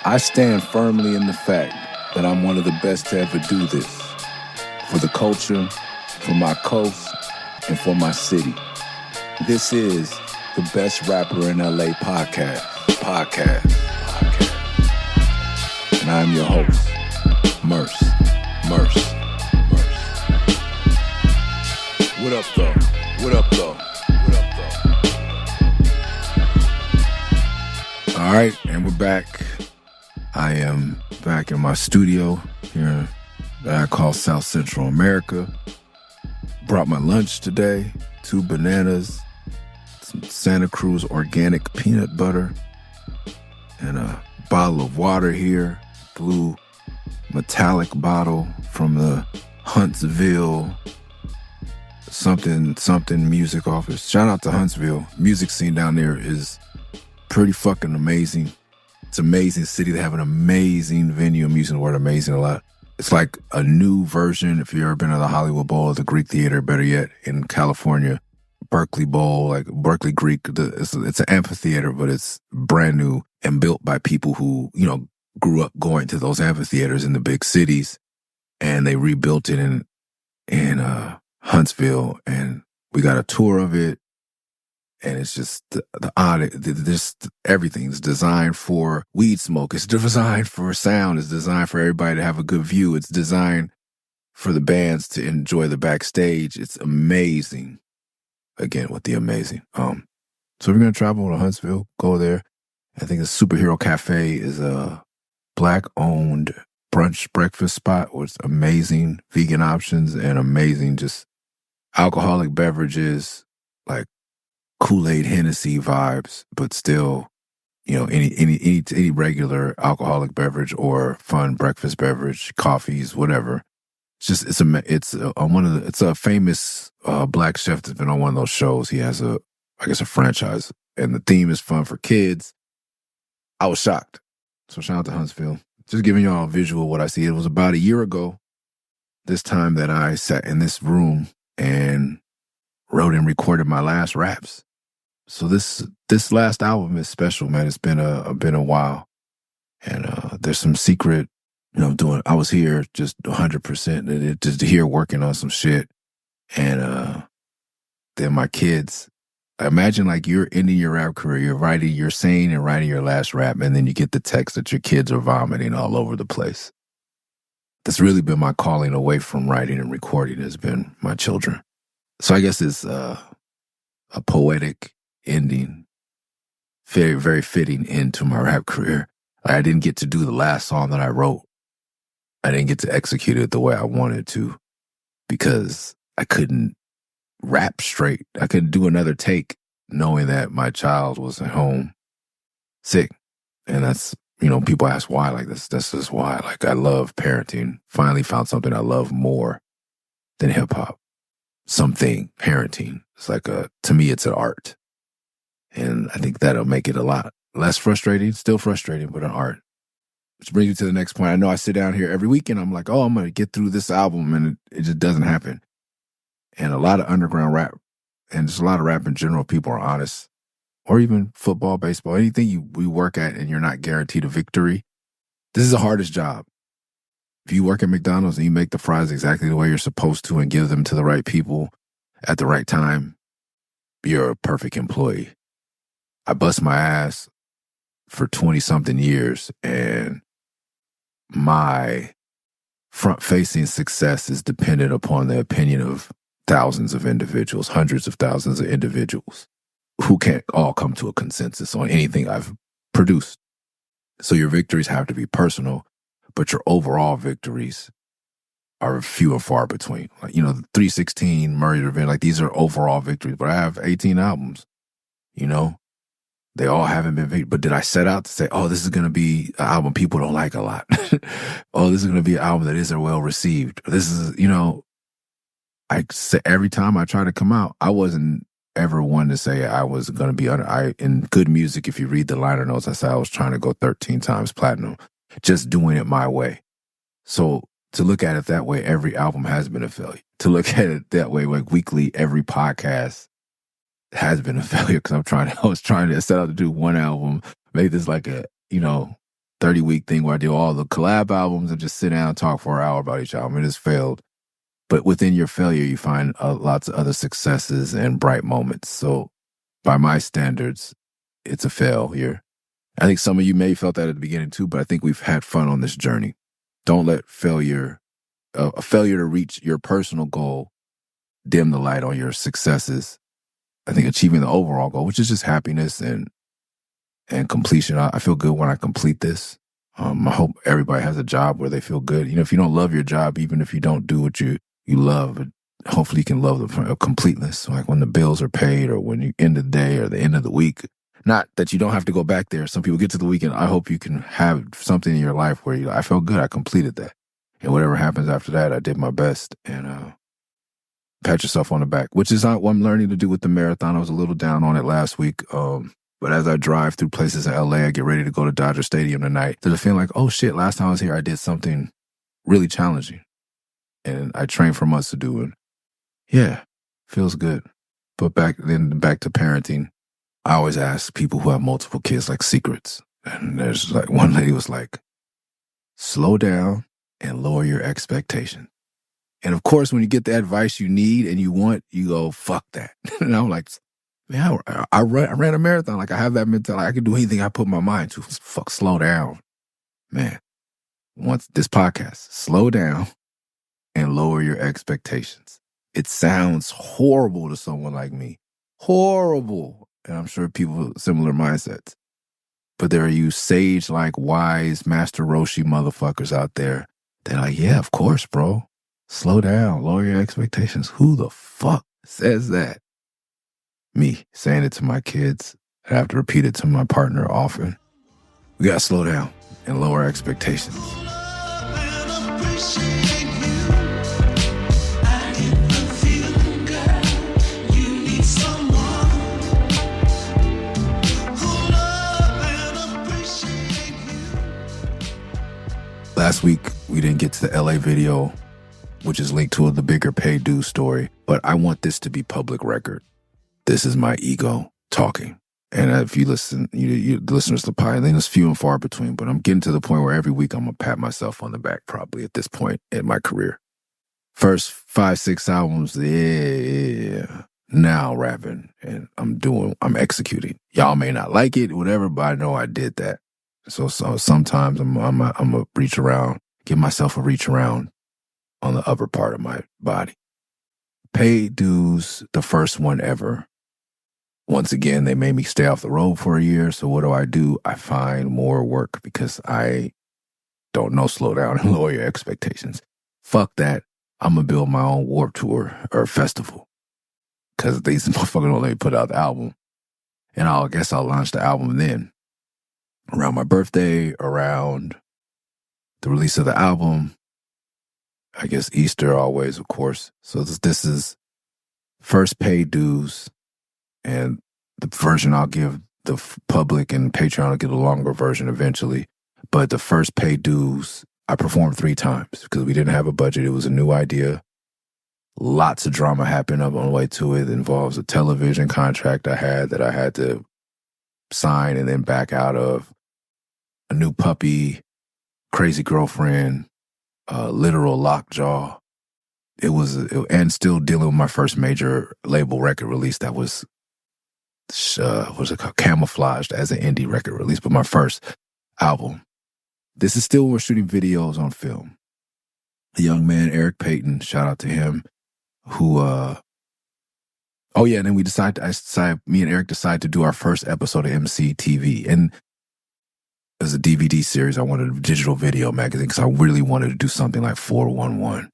I stand firmly in the fact that I'm one of the best to ever do this. For the culture, for my coast, and for my city. This is the Best Rapper in LA podcast. And I'm your host, Murs. What up, though? All right, and we're back. I am back in my studio here that I call South Central America. Brought my lunch today, 2 bananas, some Santa Cruz organic peanut butter, and a bottle of water here, blue metallic bottle from the Huntsville something music office. Shout out to Huntsville. Music scene down there is pretty fucking amazing. It's an amazing city. They have an amazing venue. I'm using the word amazing a lot. It's like a new version, if you've ever been to the Hollywood Bowl or the Greek Theater, better yet, in California, Berkeley Bowl, like Berkeley Greek. It's an amphitheater, but it's brand new and built by people who, grew up going to those amphitheaters in the big cities, and they rebuilt it in Huntsville, and we got a tour of it. And it's just just everything's designed for weed smoke. It's designed for sound. It's designed for everybody to have a good view. It's designed for the bands to enjoy the backstage. It's amazing. Again, with the amazing. So we're going to travel to Huntsville, go there. I think the Superhero Cafe is a Black-owned brunch breakfast spot with amazing vegan options and amazing just alcoholic beverages, like Kool-Aid, Hennessy vibes, but still, any regular alcoholic beverage or fun breakfast beverage, coffees, whatever. It's a famous black chef that's been on one of those shows. He has a franchise, and the theme is fun for kids. I was shocked. So shout out to Huntsville. Just giving y'all a visual of what I see. It was about a year ago, this time, that I sat in this room and wrote and recorded my last raps. So this last album is special, man. It's been a while, and there's some secret, I was here just 100%, just here working on some shit, and then my kids. Imagine like you're ending your rap career, you're saying and writing your last rap, and then you get the text that your kids are vomiting all over the place. That's really been my calling away from writing and recording, has been my children. So I guess it's a poetic ending, very, very fitting end to my rap career. I didn't get to do the last song that I wrote. I didn't get to execute it the way I wanted to because I couldn't rap straight. I couldn't do another take knowing that my child was at home sick. And that's, people ask why, like that's just why. Like, I love parenting. Finally found something I love more than hip hop. Something, parenting. It's like to me, it's an art. And I think that'll make it a lot less frustrating, still frustrating, but an art. Which brings me to the next point. I know I sit down here every weekend. I'm like, I'm going to get through this album, and it just doesn't happen. And a lot of underground rap, and just a lot of rap in general, people are honest. Or even football, baseball, anything we work at and you're not guaranteed a victory. This is the hardest job. If you work at McDonald's and you make the fries exactly the way you're supposed to and give them to the right people at the right time, you're a perfect employee. I bust my ass for 20-something years, and my front-facing success is dependent upon the opinion of thousands of individuals, hundreds of thousands of individuals who can't all come to a consensus on anything I've produced. So your victories have to be personal, but your overall victories are few and far between. Like, the 316, Murray Revenge, like these are overall victories, but I have 18 albums, They all haven't been victories. But did I set out to say, this is going to be an album people don't like a lot? This is going to be an album that isn't well received. This is, I say every time I try to come out, I wasn't ever one to say I was going to be in good music. If you read the liner notes, I said I was trying to go 13 times platinum, just doing it my way. So to look at it that way, every album has been a failure. To look at it that way, like weekly, every podcast has been a failure because I was trying to set out to do one album, make this like a, 30-week thing where I do all the collab albums and just sit down and talk for an hour about each album. It has failed. But within your failure, you find lots of other successes and bright moments. So by my standards, it's a failure. I think some of you may have felt that at the beginning too, but I think we've had fun on this journey. Don't let a failure to reach your personal goal dim the light on your successes. I think achieving the overall goal, which is just happiness and completion. I feel good when I complete this. I hope everybody has a job where they feel good. You know, if you don't love your job, even if you don't do what you love, hopefully you can love the completeness, like when the bills are paid or when you end of the day or the end of the week. Not that you don't have to go back there. Some people get to the weekend. I hope you can have something in your life where I felt good. I completed that. And whatever happens after that, I did my best. And pat yourself on the back, which is not what I'm learning to do with the marathon. I was a little down on it last week. But as I drive through places in LA, I get ready to go to Dodger Stadium tonight. There's a feeling like, oh shit, last time I was here, I did something really challenging. And I trained for months to do it. Yeah, feels good. But back to parenting, I always ask people who have multiple kids like secrets. And there's like one lady was like, slow down and lower your expectations. And of course, when you get the advice you need and you want, you go, fuck that. And I'm like, man, I ran a marathon. Like I have that mentality. I can do anything I put my mind to. Fuck, slow down. Man, once this podcast, slow down and lower your expectations. It sounds horrible to someone like me. Horrible. And I'm sure people with similar mindsets. But there are you sage-like, wise, Master Roshi motherfuckers out there that are like, yeah, of course, bro. Slow down, lower your expectations. Who the fuck says that? Me, saying it to my kids. I have to repeat it to my partner often. We gotta slow down and lower expectations. Last week, we didn't get to the LA video, which is linked to the bigger pay dues story, but I want this to be public record. This is my ego talking. And if you listen, you listeners to the pie, I think it's few and far between, but I'm getting to the point where every week I'm going to pat myself on the back probably at this point in my career. First 5-6 albums, yeah. Now rapping and I'm executing. Y'all may not like it, whatever, but I know I did that. So sometimes I'm a reach around, give myself a reach around on the upper part of my body. Paid dues, the first one ever. Once again, they made me stay off the road for a year. So what do? I find more work because I don't know slow down and lower your expectations. Fuck that. I'm going to build my own Warped Tour or festival because these motherfuckers don't let me put out the album. And I guess I'll launch the album then. Around my birthday, around the release of the album, I guess Easter always, of course. So this is first paid dues, and the version I'll give the public and Patreon will get a longer version eventually. But the first paid dues, I performed 3 times because we didn't have a budget. It was a new idea. Lots of drama happened up on the way to it. It involves a television contract I had that I had to sign and then back out of, a new puppy, crazy girlfriend, literal lockjaw. And still dealing with my first major label record release that was camouflaged as an indie record release, but my first album. This is still, we're shooting videos on film. A young man, Eric Payton, shout out to him, who, and then me and Eric decided to do our first episode of MCTV. And as a DVD series, I wanted a digital video magazine because I really wanted to do something like 411.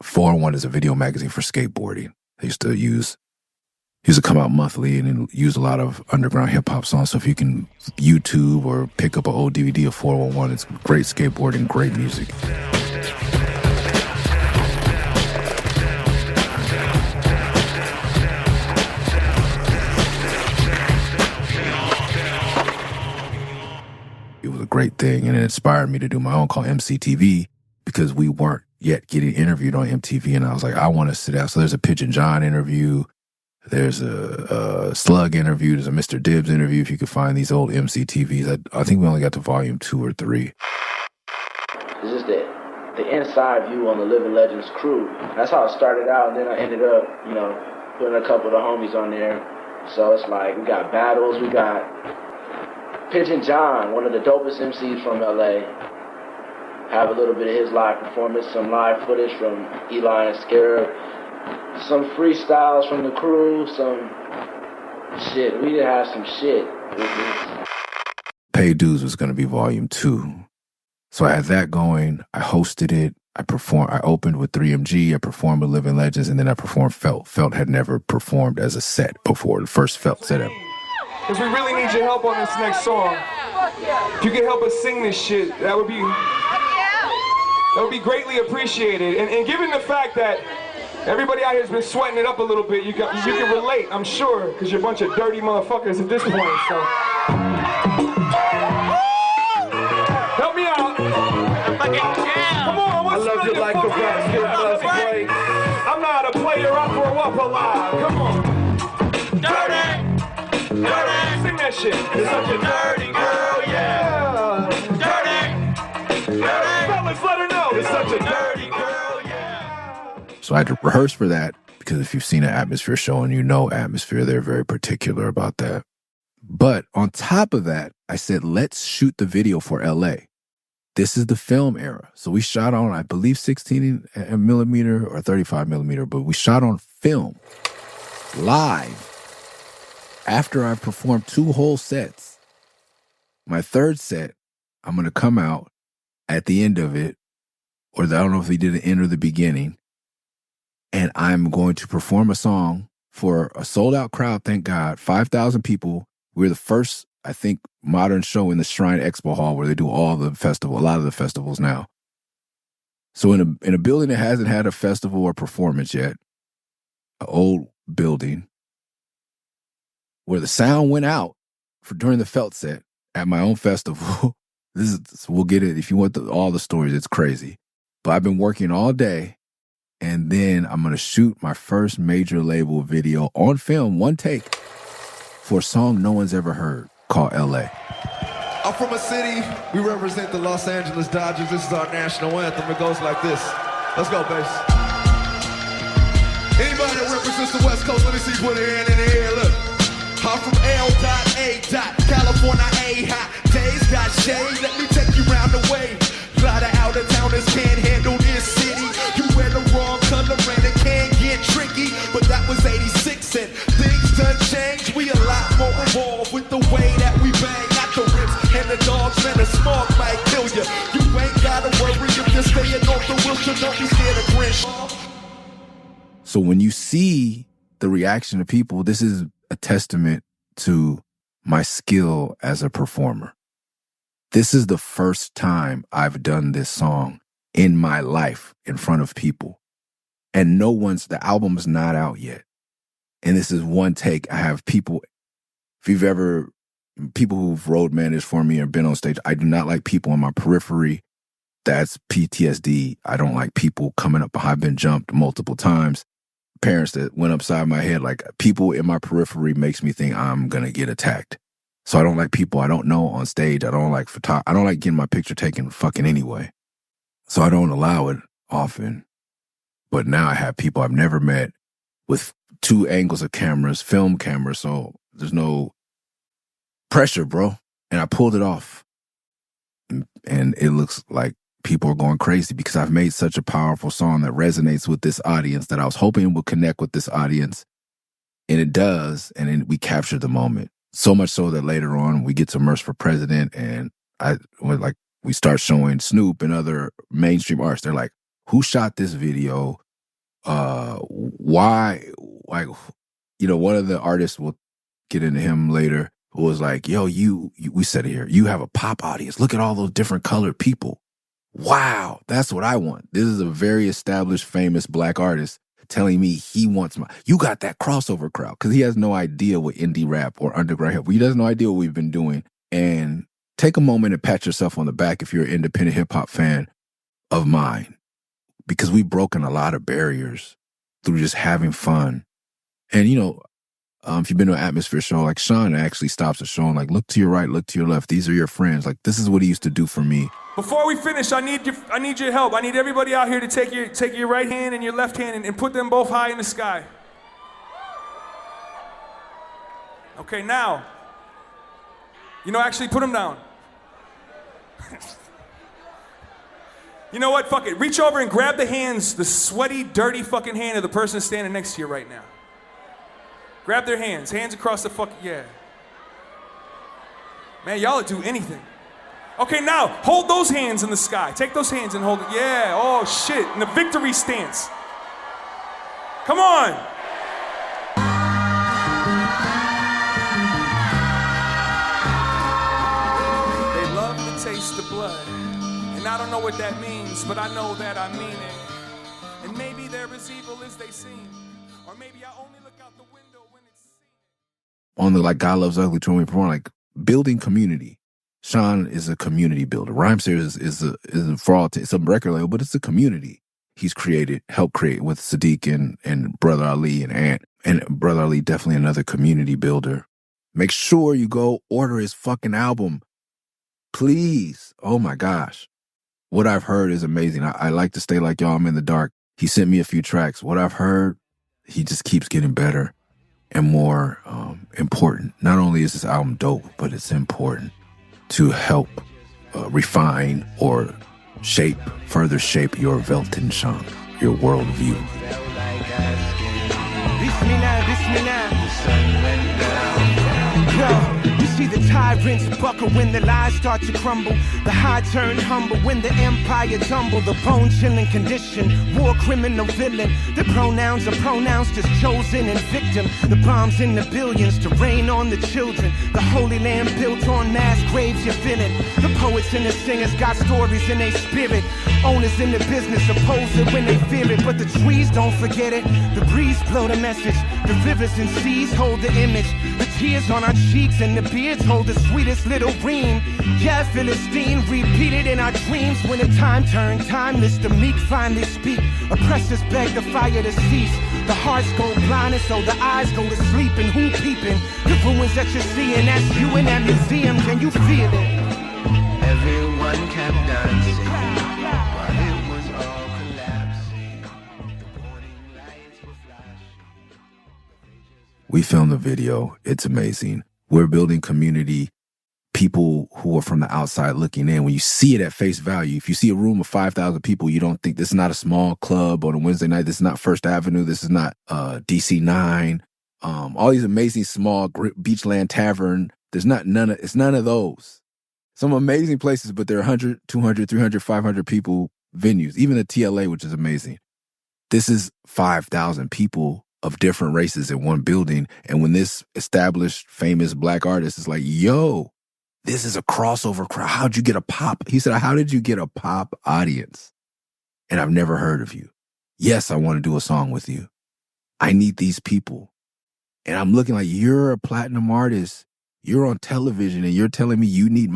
411 is a video magazine for skateboarding. They used to come out monthly and use a lot of underground hip hop songs. So if you can YouTube or pick up an old DVD of 411, it's great skateboarding, great music. It was a great thing, and it inspired me to do my own called MCTV because we weren't yet getting interviewed on MTV, and I was like, I want to sit down. So there's a Pigeon John interview. There's a Slug interview. There's a Mr. Dibbs interview. If you could find these old MCTVs, I think we only got to volume 2 or 3. It's just the inside view on the Living Legends crew. That's how it started out, and then I ended up, putting a couple of the homies on there. So it's like we got battles. We got Pigeon John, one of the dopest MCs from LA. Have a little bit of his live performance, some live footage from Eli and Scarab, some freestyles from the crew, some shit. We did have some shit. Pay Dues was going to be volume 2. So I had that going. I hosted it. I opened with 3MG. I performed with Living Legends, and then I performed Felt. Felt had never performed as a set before. The first Felt set ever. Because we really need your help on this next song. If you can help us sing this shit, that would be greatly appreciated. And given the fact that everybody out here has been sweating it up a little bit, you can relate, I'm sure, because you're a bunch of dirty motherfuckers at this point, so. Help me out. Come on, what's I love you like the basket must break. I'm not a player, I grow up alive. Come on. Dirty. Sing that shit. You're such a dirty girl, yeah. Dirty. Fellas, let her know. You're such a dirty girl, yeah. So I had to rehearse for that, because if you've seen an Atmosphere show and you know Atmosphere, they're very particular about that. But on top of that, I said, let's shoot the video for LA. This is the film era. So we shot on, I believe, 16 millimeter or 35 millimeter, but we shot on film live after I performed 2 whole sets. My third set, I'm going to come out at the end of it, or I don't know if they did the end or the beginning, and I'm going to perform a song for a sold-out crowd, thank God, 5,000 people. We're the first, I think, modern show in the Shrine Expo Hall where they do a lot of the festivals now. So in a building that hasn't had a festival or performance yet, an old building, where the sound went out during the Felt set at my own festival. We'll get it. If you want all the stories, it's crazy. But I've been working all day, and then I'm going to shoot my first major label video on film, one take, for a song no one's ever heard, called LA. I'm from a city, we represent the Los Angeles Dodgers. This is our national anthem. It goes like this. Let's go, bass. Anybody that represents the West Coast, let me see you put a hand in the air, look. I'm from L.A. California, A-hot. Days got shade, let me take you round the way. A lot of out-of-towners can't handle this city. You wear the wrong color and it can get tricky. But that was 86 and things done changed. We a lot more involved with the way that we bang. Not the rips and the dogs, man, the smoke might kill you. You ain't gotta worry if you're staying off the wheels, so don't be scared of Grinch. So when you see the reaction of people, this is a testament to my skill as a performer. This is the first time I've done this song in my life in front of people. And the album's not out yet. And this is one take. I have people who've road managed for me or been on stage, I do not like people in my periphery. That's PTSD. I don't like people coming up behind. I've been jumped multiple times. Parents that went upside my head, like people in my periphery makes me think I'm going to get attacked. So I don't like people I don't know on stage. I don't like I don't like getting my picture taken fucking anyway. So I don't allow it often. But now I have people I've never met with 2 angles of cameras, film cameras, so there's no pressure, bro. And I pulled it off. And it looks like people are going crazy because I've made such a powerful song that resonates with this audience that I was hoping would connect with this audience. And it does. And then we capture the moment. So much so that later on we get to Murs for President, and we start showing Snoop and other mainstream artists. They're like, who shot this video? Why? Like, one of the artists, we'll get into him later, who was like, yo, we said it here, you have a pop audience. Look at all those different colored people. Wow, that's what I want. This is a very established, famous black artist telling me he wants you got that crossover crowd, because he has no idea what indie rap or underground hip. He has no idea what we've been doing. And take a moment and pat yourself on the back if you're an independent hip hop fan of mine, because we've broken a lot of barriers through just having fun. And, If you've been to an Atmosphere show, like Sean actually stops the show and like, look to your right, look to your left. These are your friends. Like, this is what he used to do for me. Before we finish, I need your help. I need everybody out here to take your right hand and your left hand and put them both high in the sky. Okay, now, actually put them down. You know what? Fuck it. Reach over and grab the hands, the sweaty, dirty fucking hand of the person standing next to you right now. Grab their hands. Hands across the yeah. Man, y'all would do anything. Okay, now, hold those hands in the sky. Take those hands and hold it. Yeah, oh shit, in the victory stance. Come on. They love the taste of blood. And I don't know what that means, but I know that I mean it. And maybe they're as evil as they seem. Or maybe I only look out the window when it's seen. On the like God Loves Ugly tour, we perform like building community. Sean is a community builder. Rhymesters is a for all it's a record label, but it's a community he's helped create with Sadiq and Brother Ali and Ant. And Brother Ali definitely another community builder. Make sure you go order his fucking album. Please. Oh my gosh. What I've heard is amazing. I like to stay like y'all. I'm in the dark. He sent me a few tracks. What I've heard, he just keeps getting better and more important. Not only is this album dope, but it's important to help refine or further shape your Weltanschauung, your worldview. You see the tyrants buckle when the lies start to crumble. The high turn humble when the empire tumble. The bone-chilling condition, war criminal villain. The pronouns are pronounced as chosen and victim. The bombs in the billions to rain on the children. The holy land built on mass graves, you're feeling. The poets and the singers got stories in their spirit. Owners in the business oppose it when they fear it. But the trees don't forget it. The breeze blow the message. The rivers and seas hold the image. The tears on our cheeks and the beards hold the sweetest little ream. Yeah, Philistine, repeated in our dreams. When the time turned timeless, the meek finally speak. Oppressors beg the fire to cease. The hearts go blind and so the eyes go to sleep. And who peeping? The ruins that you're seeing, that's you in that museum. Can you feel it? Everyone kept dancing while it was all collapsing. The warning lights were flashing. We filmed the video. It's amazing. We're building community. People who are from the outside looking in. When you see it at face value, if you see a room of 5,000 people, you don't think this is not a small club on a Wednesday night. This is not First Avenue. This is not DC9. All these amazing small Beachland Tavern. It's none of those. Some amazing places, but there are 100, 200, 300, 500 people venues. Even the TLA, which is amazing. This is 5,000 people of different races in one building. And when this established, famous black artist is like, yo, this is a crossover crowd. How'd you get a pop? He said, how did you get a pop audience? And I've never heard of you. Yes, I want to do a song with you. I need these people. And I'm looking like, you're a platinum artist. You're on television and you're telling me you need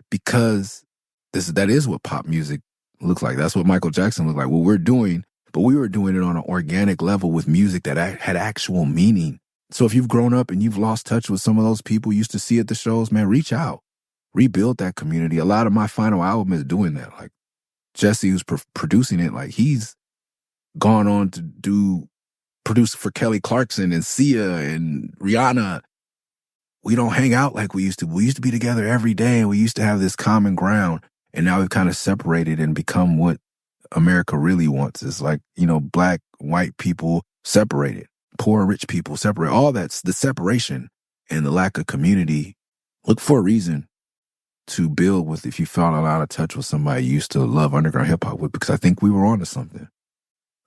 because that is what pop music looks like. That's what Michael Jackson looked like. What we're doing, but we were doing it on an organic level with music that had actual meaning. So if you've grown up and you've lost touch with some of those people you used to see at the shows, man, reach out. Rebuild that community. A lot of my final album is doing that. Like Jesse, who's producing it, like he's gone on to produce for Kelly Clarkson and Sia and Rihanna. We don't hang out like we used to. We used to be together every day and we used to have this common ground. And now we've kind of separated and become what America really wants. It's like, black, white people separated, poor, rich people separated. All that's the separation and the lack of community. Look for a reason to build with if you felt out of touch with somebody you used to love underground hip hop with, because I think we were onto something.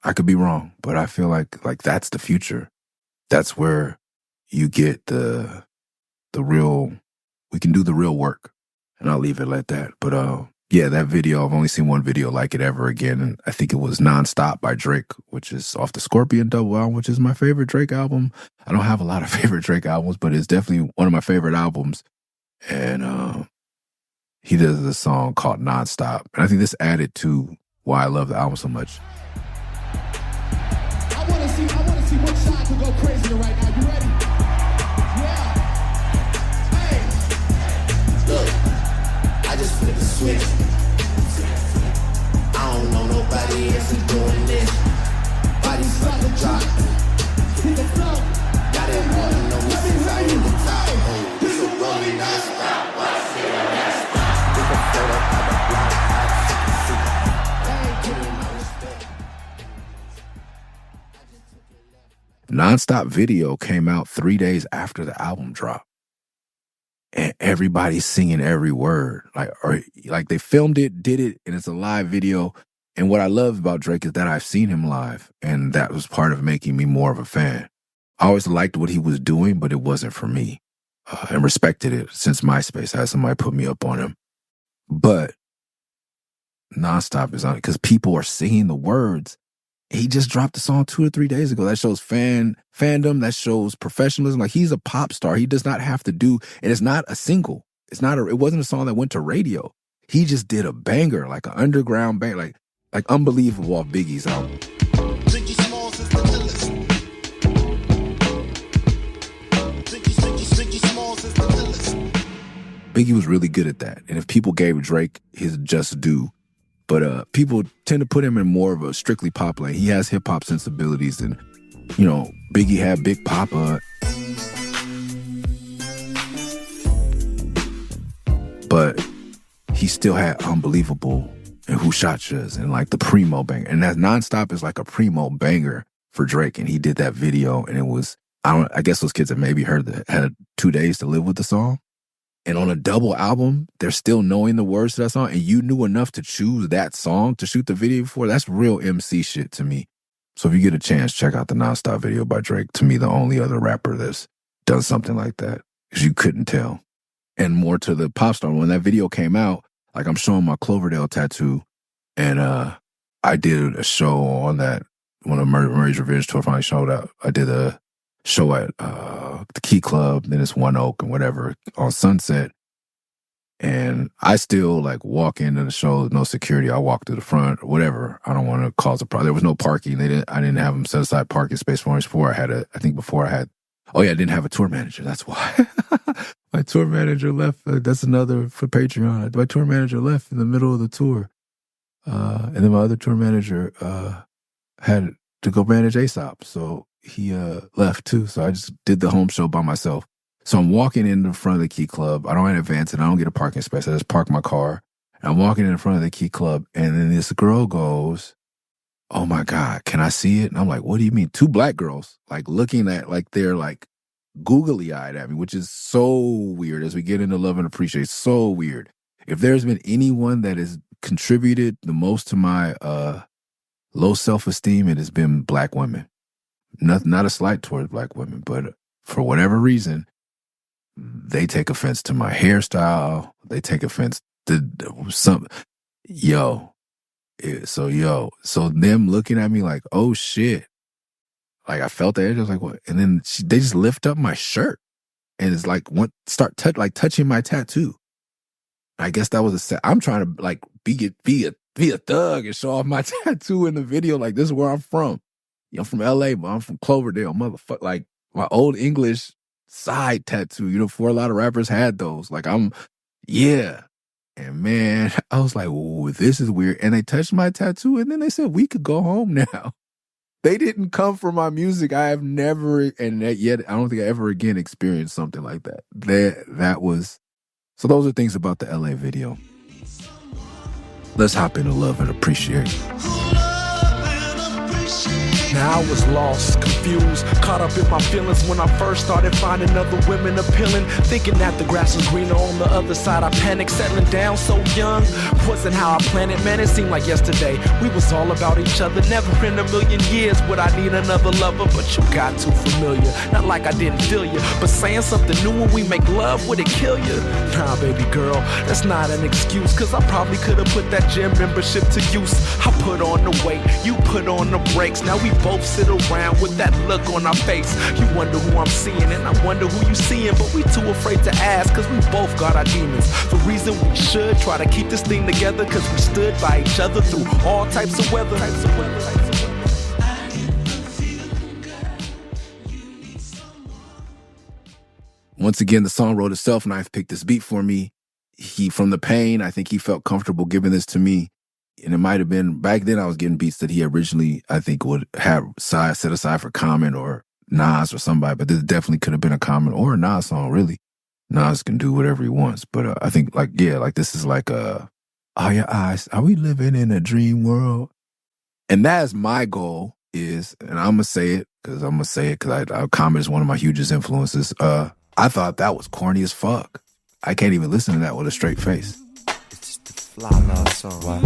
I could be wrong, but I feel like that's the future. That's where you get the real, we can do the real work. And I'll leave it at that. But yeah, that video, I've only seen one video like it ever again. And I think it was Nonstop by Drake, which is off the Scorpion double album, which is my favorite Drake album. I don't have a lot of favorite Drake albums, but it's definitely one of my favorite albums. And he does this song called Nonstop. And I think this added to why I love the album so much. I want to see what side can go crazier right now. You ready? this. I don't know nobody else is doing this. Bodies about to drop. Got it more than know me since I hit the top. Oh, this a rolling non-stop. Watch it non-stop. Think I'm straight up on the block. Nonstop video came out 3 days after the album dropped. And everybody's singing every word. Like they filmed it, did it, and it's a live video. And what I love about Drake is that I've seen him live, and that was part of making me more of a fan. I always liked what he was doing, but it wasn't for me. And respected it since MySpace. I had somebody put me up on him. But Nonstop is on it because people are singing the words. He just dropped the song 2 or 3 days ago. That shows fandom. That shows professionalism. Like, he's a pop star. He does not have to do, and it's not a single. It wasn't a song that went to radio. He just did a banger, like an underground banger, like unbelievable off Biggie's album. Biggie was really good at that. And if people gave Drake his just due, but people tend to put him in more of a strictly pop lane. He has hip-hop sensibilities, and, you know, Biggie had Big Papa. But he still had Unbelievable and Who Shot Yas and like the Primo banger. And that Nonstop is like a Primo banger for Drake. And he did that video, and it was, I guess those kids that maybe had 2 days to live with the song. And on a double album, they're still knowing the words to that song, and you knew enough to choose that song to shoot the video for. That's real MC shit to me. So if you get a chance, check out the Nonstop video by Drake. To me, the only other rapper that's done something like that, because you couldn't tell. And more to the pop star, when that video came out, like, I'm showing my Cloverdale tattoo, and I did a show on that when the Murray's Revenge tour finally showed up. I did a show at the Key Club, then it's One Oak and whatever, on Sunset. And I still like walk into the show, no security. I walk to the front, whatever. I don't want to cause a problem. There was no parking. I didn't have them set aside parking space for me. I didn't have a tour manager. That's why. My tour manager left. That's another for Patreon. My tour manager left in the middle of the tour. And then my other tour manager had to go manage ASAP. So he left too. So I just did the home show by myself. So I'm walking in the front of the Key Club. I don't advance it. I don't get a parking space. I just park my car. And I'm walking in front of the Key Club. And then this girl goes, "Oh my God, can I see it?" And I'm like, "What do you mean?" 2 black girls, like, looking at, like, they're like googly eyed at me, which is so weird as we get into Love and Appreciate. So weird. If there's been anyone that has contributed the most to my low self-esteem, it has been black women. Not a slight towards black women, but for whatever reason, they take offense to my hairstyle. They take offense to some, So them looking at me like, "Oh shit!" Like, I felt that. I was like, "What?" And then they just lift up my shirt, and it's like touching my tattoo. I guess that was I'm trying to like be a thug and show off my tattoo in the video. Like, this is where I'm from. I'm from LA, but I'm from Cloverdale, motherfucker. Like, my old English side tattoo, before a lot of rappers had those. Like, yeah. And man, I was like, "Ooh, this is weird." And they touched my tattoo, and then they said, "We could go home now." They didn't come for my music. I have never, and yet I don't think I ever again experienced something like that. That was, so those are things about the LA video. Let's hop into Love and Appreciate. Now I was lost, confused, caught up in my feelings when I first started finding other women appealing, thinking that the grass was greener on the other side. I panicked, settling down so young. Wasn't how I planned it, man. It seemed like yesterday we was all about each other. Never in a million years would I need another lover, but you got too familiar. Not like I didn't feel you, but saying something new when we make love, would it kill you? Nah, baby girl, that's not an excuse, cause I probably could have put that gym membership to use. I put on the weight, you put on the brakes. Now we both sit around with that look on our face. You wonder who I'm seeing, and I wonder who you seeing, but we too afraid to ask, cause we both got our demons. The reason we should try to keep this thing together, cause we stood by each other through all types of weather. Once again, the song wrote itself, and I've picked this beat for me. from the pain, I think he felt comfortable giving this to me. And it might have been, back then I was getting beats that he originally, I think, would have set aside for Common or Nas or somebody, but this definitely could have been a Common or a Nas song, really. Nas can do whatever he wants, but I think, like, yeah, like this is like oh yeah, are we living in a dream world? And that's my goal is, and I'm gonna say it because Common is one of my hugest influences. I thought that was corny as fuck. I can't even listen to that with a straight face. It's just a fly love song. What?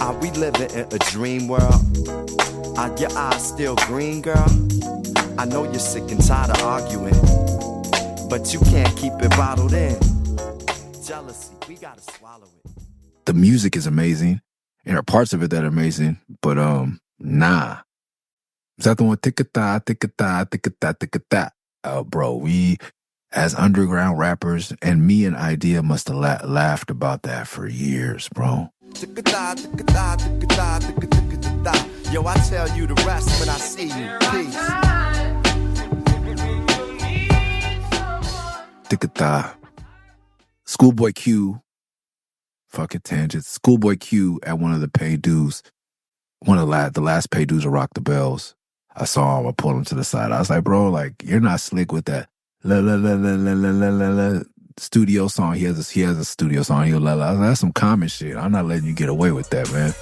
Are we living in a dream world? Are your eyes still green, girl? I know you're sick and tired of arguing, but you can't keep it bottled in. Jealousy, we gotta swallow it. The music is amazing, and there are parts of it that are amazing, but nah. Is that the one? Tick-a-ta, tick-a-ta, tick-a-ta, tick-a-ta. Oh, bro, we, as underground rappers, and me and Idea must have laughed about that for years, bro. Tick-a-ta, tick-a-ta, tick-a-ta, tick-a-ta. Yo, I tell you the rest when I see you. Peace. Tick-a-ta. Schoolboy Q. Fucking tangents. Schoolboy Q at one of the paid dues. One of the last paid dues of Rock the Bells. I saw him. I pulled him to the side. I was like, bro, like, you're not slick with that la la la la la la la la la studio song. He has a studio song. He'll la la. That's some common shit. I'm not letting you get away with that, man.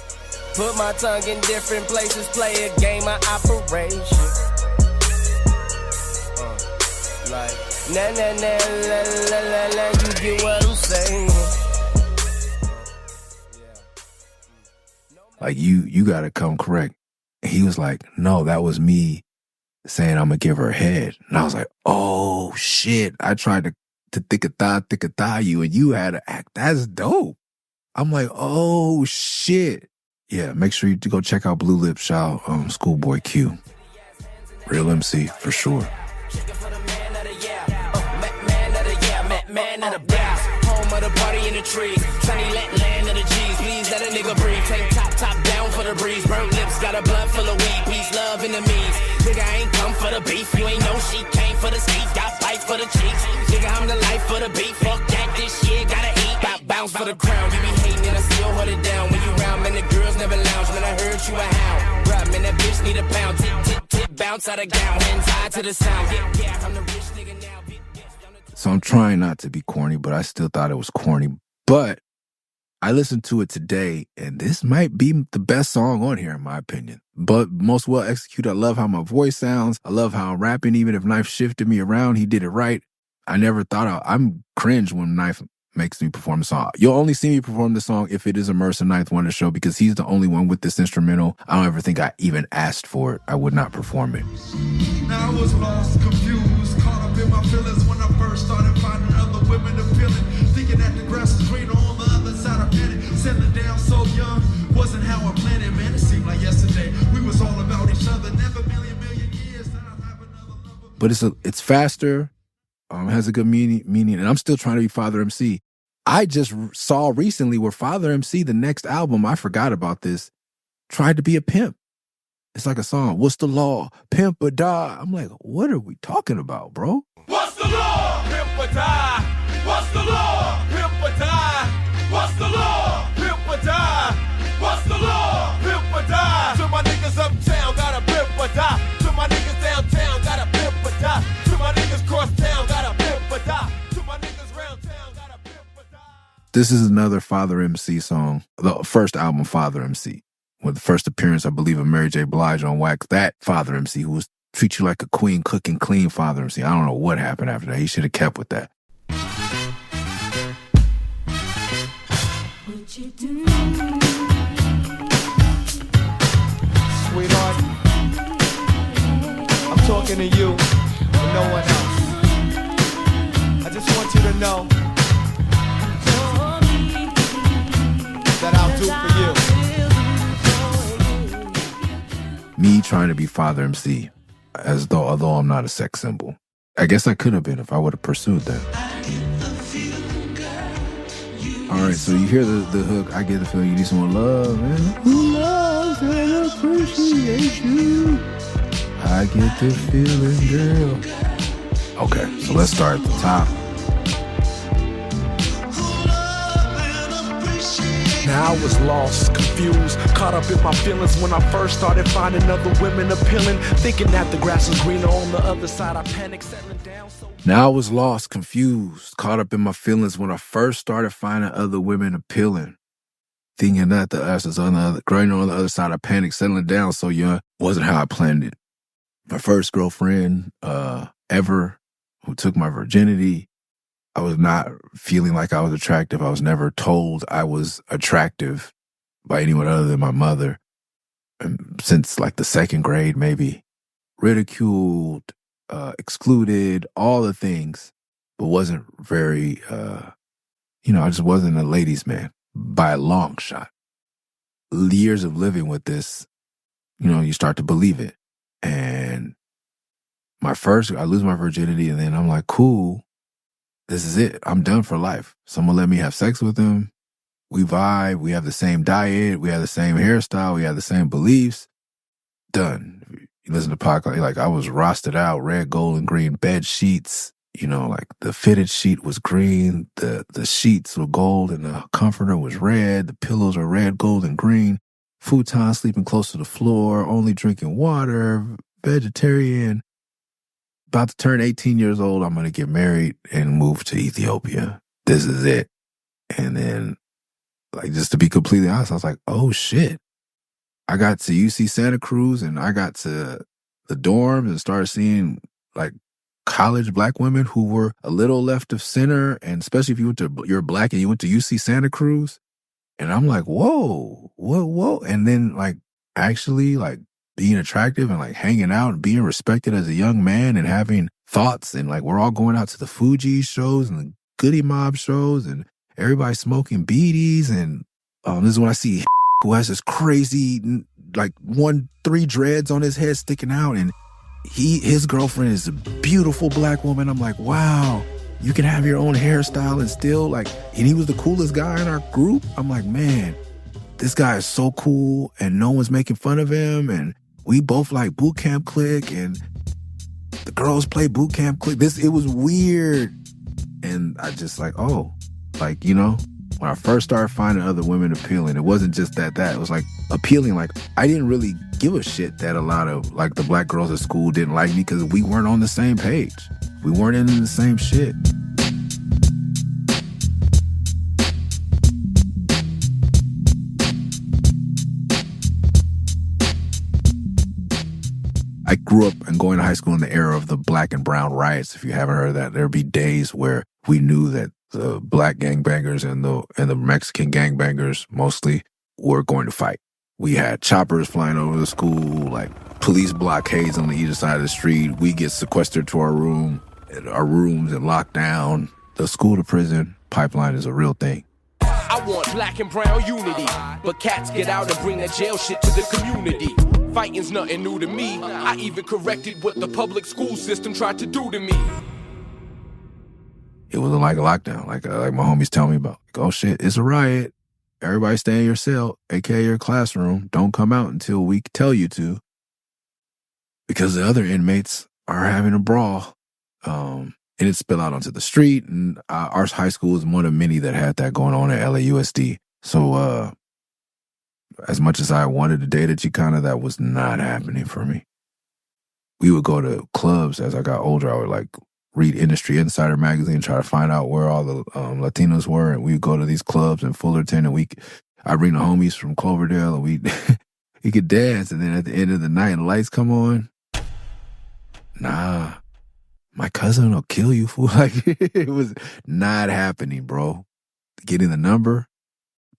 Put my tongue in different places, play a game of operation. Like, na na na la la la la, you get what I'm saying. Like, you gotta come correct. And he was like, no, that was me saying I'm gonna give her a head. And I was like, oh shit. I tried to tick-a-ta you, and you had to act. That's dope. I'm like, oh shit. Yeah, make sure you go check out Blue Lip Shout, Schoolboy Q. Real MC, for sure. Man of the blast, home of the party in the trees. Sunny land of the G's, please let a nigga breathe. Tank top down for the breeze. Burnt lips, got a blood full of weed. Peace, love, in the means. Nigga, I ain't come for the beef. You ain't know she came for the skis. Got fight for the cheeks. Nigga, I'm the life for the beef. Fuck that, this shit, gotta eat. Bounce for the crown. You be hating and I still hold it down. When you round, man, the girls never lounge. Man, I heard you a hound. Bruh, man, that bitch need a pound. Tip, bounce out of gown. Hands high to the sound. Yeah, I'm the rich nigga now. So I'm trying not to be corny, but I still thought it was corny. But I listened to it today, and this might be the best song on here, in my opinion. But most well executed. I love how my voice sounds. I love how I'm rapping. Even if Knife shifted me around, he did it right. I never thought I'm cringe when Knife makes me perform the song. You'll only see me perform the song if it is a Murs and Ninth Wonder show, because he's the only one with this instrumental. I don't ever think I even asked for it. I would not perform it. Now I was lost, confused, caught up in my feelings when I first started finding other women appealing, thinking that the grass is greener on the other side of planet. Settling down so young wasn't how I planned it, man. It seemed like yesterday we was all about each other. Never million years that I have another lover. But it's faster. Has a good meaning, and I'm still trying to be Father MC. I just saw recently where Father MC, the next album, I forgot about this, tried to be a pimp. It's like a song, what's the law? Pimp or die. I'm like, what are we talking about, bro? What's the law? Pimp or die. What's the law? Pimp or die. What's the law? Pimp or die. What's the law? Pimp or die. To my niggas uptown, gotta pimp or die. To my niggas downtown, gotta pimp or die. To my niggas cross town, gotta pimp or die. To my niggas round town, gotta pimp or die. This is another Father MC song, the first album, Father MC. With the first appearance, I believe, of Mary J. Blige on Wax. That Father MC, who was treat you like a queen, cook and clean Father MC. I don't know what happened after that. He should have kept with that. Sweetheart, I'm talking to you and no one else. I just want you to know that I'll do for you. Me trying to be Father MC, although I'm not a sex symbol. I guess I could have been if I would have pursued that. All right, so you hear the hook, I get the feeling you need someone love, man. Who loves and appreciates you? I get the feeling, girl. Okay, so let's start at the top. Now I was lost, confused, caught up in my feelings when I first started finding other women appealing. Thinking that the grass was greener on the other side, I panicked, settling down. Now I was lost, confused, caught up in my feelings when I first started finding other women appealing. Thinking that the ass was on the other, growing on the other side, I panicked, settling down so young. Wasn't how I planned it. My first girlfriend ever, who took my virginity, I was not feeling like I was attractive. I was never told I was attractive by anyone other than my mother. And since like the second grade, maybe. Ridiculed, excluded, all the things, but wasn't very, I just wasn't a ladies' man by a long shot. Years of living with this, you start to believe it. And I lose my virginity, and then I'm like, cool. This is it. I'm done for life. Someone let me have sex with him. We vibe. We have the same diet. We have the same hairstyle. We have the same beliefs. Done. You listen to podcast, like I was rostered out, red, gold, and green bed sheets. Like the fitted sheet was green. The sheets were gold and the comforter was red. The pillows were red, gold, and green. Futon, sleeping close to the floor, only drinking water, vegetarian. About to turn 18 years old, I'm going to get married and move to Ethiopia. This is it. And then, like, just to be completely honest, I was like, oh, shit. I got to UC Santa Cruz and I got to the dorms and started seeing, like, college black women who were a little left of center, and especially if you're black and you went to UC Santa Cruz. And I'm like, whoa. And then, like, actually, like, being attractive and like hanging out and being respected as a young man and having thoughts, and like we're all going out to the Fuji shows and the Goody Mob shows and everybody smoking beaties, and this is when I see who has this crazy like 3 dreads on his head sticking out, and his girlfriend is a beautiful black woman. I'm like, wow, you can have your own hairstyle and still like, and he was the coolest guy in our group. I'm like, man, this guy is so cool and no one's making fun of him, and we both like boot camp clique, and the girls play boot camp clique. It was weird. And I just like, when I first started finding other women appealing, it wasn't just that. It was like appealing. Like I didn't really give a shit that a lot of like the black girls at school didn't like me because we weren't on the same page. We weren't into the same shit. I grew up and going to high school in the era of the black and brown riots. If you haven't heard of that, there'd be days where we knew that the black gangbangers and the Mexican gangbangers mostly were going to fight. We had choppers flying over the school, like police blockades on the either side of the street. We get sequestered to our rooms and locked down. The school to prison pipeline is a real thing. I want black and brown unity, but cats get out and bring that jail shit to the community. Fighting's nothing new to me. I even corrected what the public school system tried to do to me. It wasn't like a lockdown, like my homies tell me about. Like, oh shit, it's a riot. Everybody stay in your cell, aka your classroom. Don't come out until we tell you to, because the other inmates are having a brawl. And it spilled out onto the street. And our high school is one of many that had that going on at LAUSD. So as much as I wanted to date a Chicana, that was not happening for me. We would go to clubs as I got older. I would like read Industry Insider magazine, try to find out where all the Latinos were, and we'd go to these clubs in Fullerton, and I'd bring the homies from Cloverdale, and we could dance, and then at the end of the night, and the lights come on. Nah, my cousin will kill you, fool. Like, it was not happening, bro. Getting the number,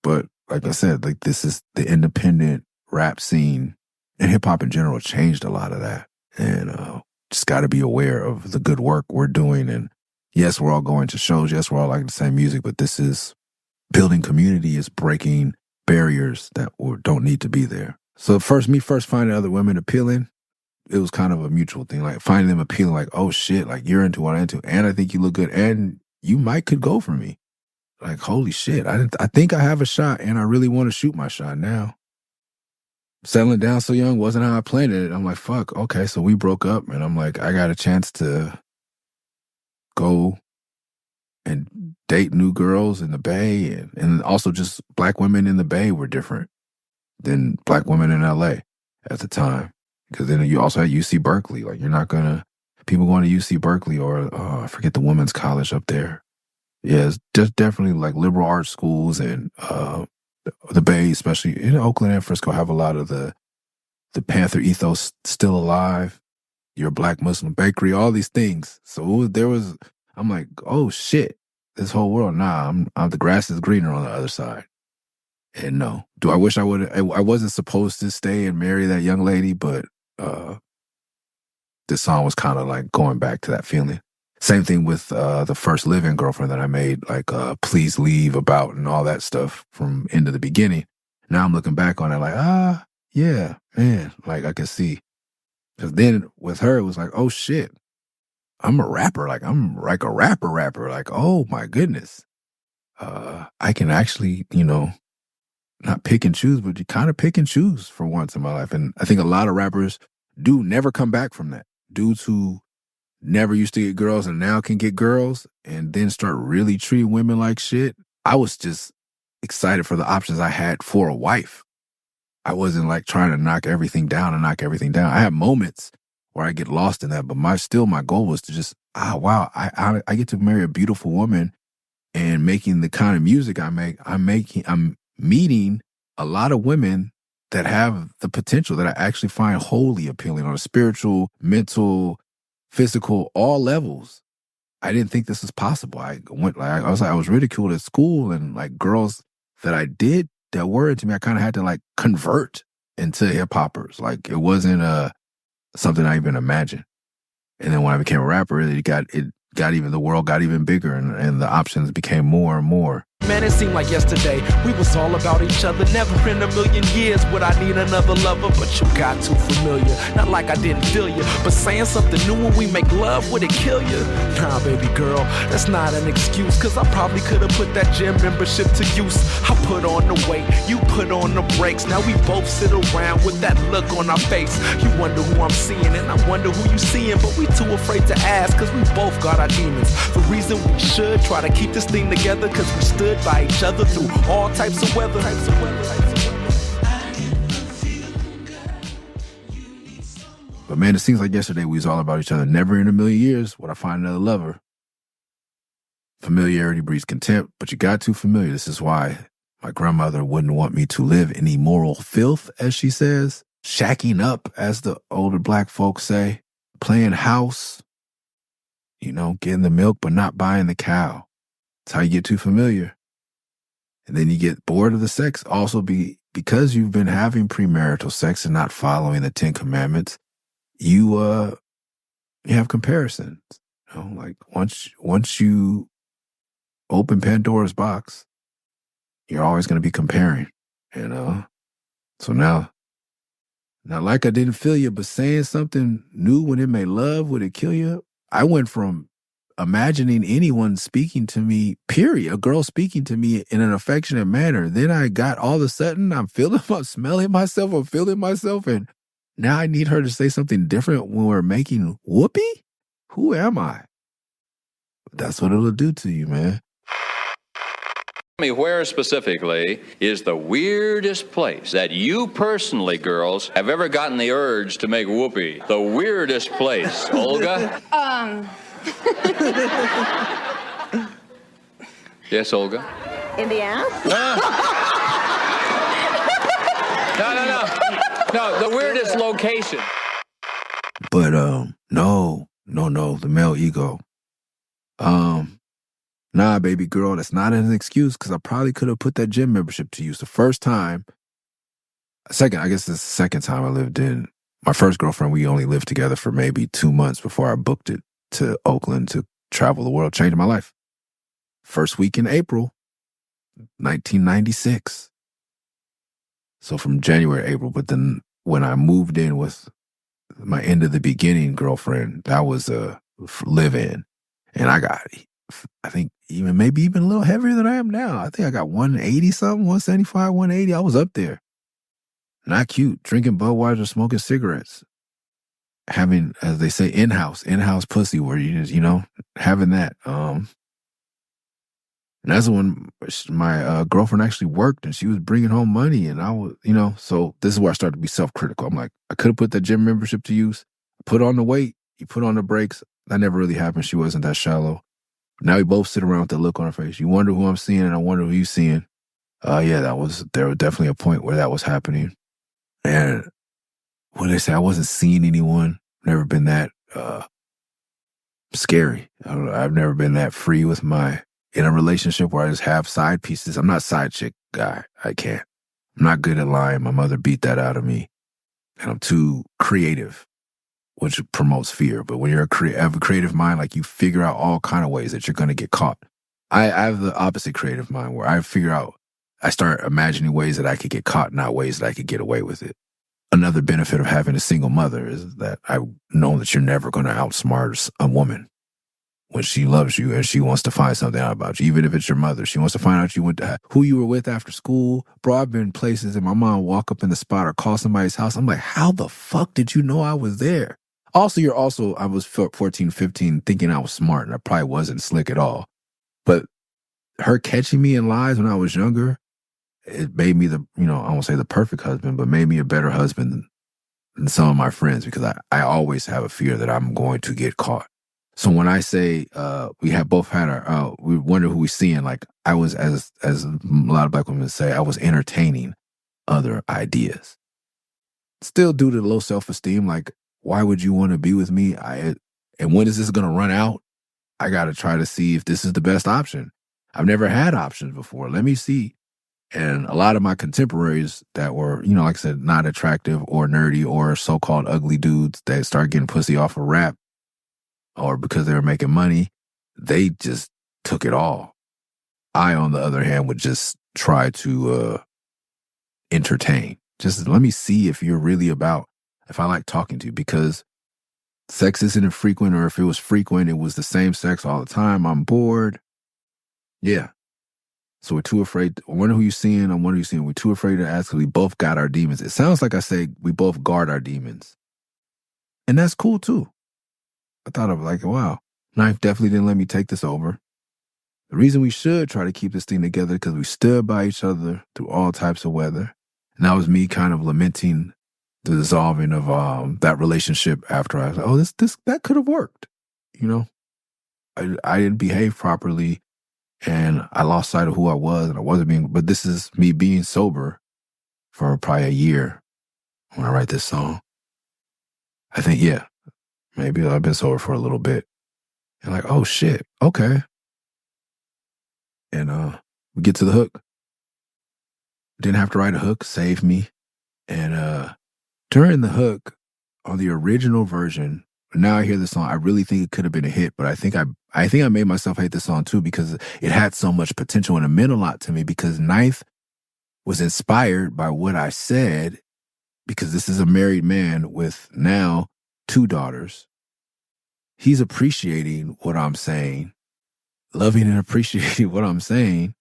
but like I said, like this is the independent rap scene, and hip hop in general changed a lot of that, and just got to be aware of the good work we're doing. And yes, we're all going to shows. Yes, we're all liking the same music, but this is building community, is breaking barriers that don't need to be there. So first finding other women appealing, it was kind of a mutual thing. Like finding them appealing, like, oh shit, like you're into what I'm into, and I think you look good, and you could go for me. Like, holy shit, I think I have a shot, and I really want to shoot my shot now. Settling down so young wasn't how I planned it. I'm like, fuck, okay, so we broke up, and I'm like, I got a chance to go and date new girls in the Bay, and also just black women in the Bay were different than black women in LA at the time. Because then you also had UC Berkeley. Like, you're not gonna, people going to UC Berkeley or, I forget the women's college up there. Yeah, it's just definitely like liberal arts schools, and the Bay, especially in Oakland and Frisco, have a lot of the Panther ethos still alive. You're a black Muslim bakery, all these things. So I'm like, oh shit, this whole world. Nah, I'm the grass is greener on the other side. And no, do I wish I would? I wasn't supposed to stay and marry that young lady, but this song was kind of like going back to that feeling. Same thing with the first live-in girlfriend that I made, like Please Leave, About, and all that stuff from End of the Beginning. Now I'm looking back on it like, yeah, man, like I can see. Because then with her, it was like, oh shit, I'm a rapper. Like, I'm like a rapper. Like, oh my goodness. I can actually, not pick and choose, but you kind of pick and choose for once in my life. And I think a lot of rappers do never come back from that. Dudes who never used to get girls and now can get girls and then start really treating women like shit. I was just excited for the options I had for a wife. I wasn't like trying to knock everything down. I have moments where I get lost in that, but my goal was to just, wow, I get to marry a beautiful woman, and making the kind of music I make, I'm meeting a lot of women that have the potential that I actually find wholly appealing on a spiritual, mental, physical, all levels. I didn't think this was possible. I was ridiculed at school, and like girls that I did that were into me, I kind of had to like convert into hip hoppers. Like, it wasn't something I even imagined. And then when I became a rapper, the world got even bigger, and the options became more and more. Man, it seemed like yesterday we was all about each other. Never in a million years would I need another lover, but you got too familiar. Not like I didn't feel you, but saying something new when we make love, would it kill you? Nah, baby girl, that's not an excuse, cause I probably could've put that gym membership to use. I put on the weight, you put on the brakes. Now we both sit around with that look on our face. You wonder who I'm seeing, and I wonder who you seeing, but we too afraid to ask, cause we both got our demons. The reason we should try to keep this thing together, cause we stood by each other through all types of weather. But man, it seems like yesterday we was all about each other. Never in a million years would I find another lover. Familiarity breeds contempt, but you got too familiar. This is why my grandmother wouldn't want me to live in immoral filth, as she says. Shacking up, as the older black folks say. Playing house. Getting the milk but not buying the cow. That's how you get too familiar. And then you get bored of the sex. Also, because you've been having premarital sex and not following the 10 Commandments, you have comparisons. Like once you open Pandora's box, you're always going to be comparing. So now, not like I didn't feel you, but saying something new when it made love, would it kill you? I went from imagining anyone speaking to me, period, a girl speaking to me in an affectionate manner. Then I got all of a sudden, I'm smelling myself, I'm feeling myself, and now I need her to say something different when we're making whoopee? Who am I? That's what it'll do to you, man. Tell me, where specifically is the weirdest place that you personally, girls, have ever gotten the urge to make whoopee? The weirdest place, Olga? Yes, Olga? In the ass? No, the weirdest location. But, no, the male ego. Nah, baby girl, that's not an excuse, because I probably could have put that gym membership to use. I guess it's the second time I lived in. My first girlfriend, we only lived together for maybe 2 months before I booked it to Oakland to travel the world, changing my life. First week in April, 1996. So from January to April, but then when I moved in with my end of the beginning girlfriend, that was a live-in. And I got, I think, maybe even a little heavier than I am now. I think I got 180 something, 175, 180. I was up there. Not cute. Drinking Budweiser, smoking cigarettes. having, as they say, in-house pussy, where you just, having that. And that's when my girlfriend actually worked, and she was bringing home money, and I was, so this is where I started to be self-critical. I'm like, I could have put that gym membership to use, put on the weight, you put on the brakes. That never really happened. She wasn't that shallow. Now we both sit around with the look on our face. You wonder who I'm seeing, and I wonder who you're seeing. Yeah, there was definitely a point where that was happening. And when they say I wasn't seeing anyone, never been that scary. I've never been that free in a relationship where I just have side pieces. I'm not a side chick guy. I can't. I'm not good at lying. My mother beat that out of me. And I'm too creative, which promotes fear. But when you have a creative mind, like you figure out all kind of ways that you're going to get caught. I have the opposite creative mind where I start imagining ways that I could get caught, not ways that I could get away with it. Another benefit of having a single mother is that I know that you're never going to outsmart a woman when she loves you and she wants to find something out about you. Even if it's your mother, she wants to find out who you were with after school. Bro, I've been places and my mom walk up in the spot or call somebody's house. I'm like, how the fuck did you know I was there? I was 14, 15 thinking I was smart, and I probably wasn't slick at all. But her catching me in lies when I was younger, it made me I won't say the perfect husband, but made me a better husband than some of my friends, because I always have a fear that I'm going to get caught. So when I say we have both had we wonder who we're seeing, like I was, as a lot of black women say, I was entertaining other ideas. Still due to low self-esteem, like, why would you want to be with me? And when is this going to run out? I got to try to see if this is the best option. I've never had options before. Let me see. And a lot of my contemporaries that were, like I said, not attractive or nerdy or so-called ugly dudes that start getting pussy off of rap or because they were making money, they just took it all. I, on the other hand, would just try to entertain. Just let me see if you're really if I like talking to you, because sex isn't infrequent, or if it was frequent, it was the same sex all the time. I'm bored. Yeah. So we're too afraid. I wonder who you're seeing. I wonder who you're seeing. We're too afraid to ask, because we both got our demons. It sounds like I say we both guard our demons. And that's cool too. I thought of like, wow, Knife definitely didn't let me take this over. The reason we should try to keep this thing together, because we stood by each other through all types of weather. And that was me kind of lamenting the dissolving of that relationship after I was like, oh, that could have worked. I didn't behave properly, and I lost sight of who I was, and I wasn't but this is me being sober for probably a year when I write this song. I think, yeah, maybe I've been sober for a little bit. And like, oh shit, okay. And we get to the hook. Didn't have to write a hook, saved me. And during the hook, on the original version, now I hear the song, I really think it could have been a hit, but I think I made myself hate the song too, because it had so much potential, and it meant a lot to me, because Knife was inspired by what I said, because this is a married man with now 2 daughters. He's appreciating what I'm saying, loving and appreciating what I'm saying.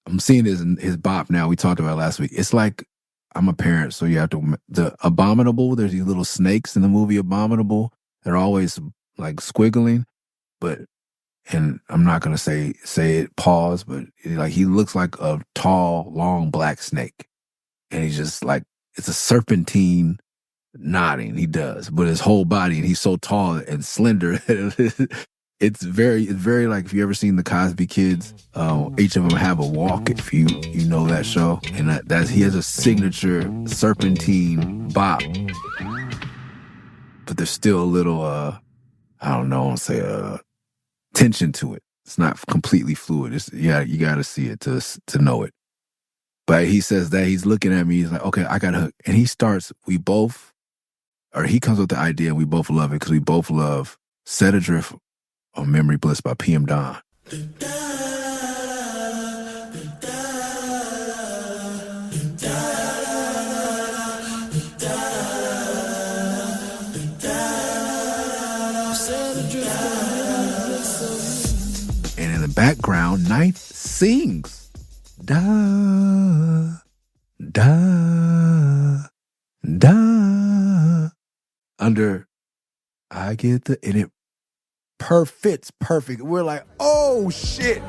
I'm seeing his bop now. We talked about it last week. It's like, I'm a parent, so you have to, the Abominable, there's these little snakes in the movie Abominable. They're always like squiggling, and I'm not going to say it, pause, but like he looks like a tall, long black snake. And he's just like, it's a serpentine nodding, he does, but his whole body, and he's so tall and slender. It's very like, if you ever seen the Cosby Kids, each of them have a walk, if you know that show, and he has a signature serpentine bop, but there's still a little tension to it. It's not completely fluid. You got to see it to know it. But he says that, he's looking at me, he's like, okay, I got a hook, and he comes with the idea, and we both love it, because we both love Set Adrift on Memory Bliss by PM Dawn. And in the background, Knife sings. Da, da, da. Under I get the, and it fits perfect. We're like, oh shit.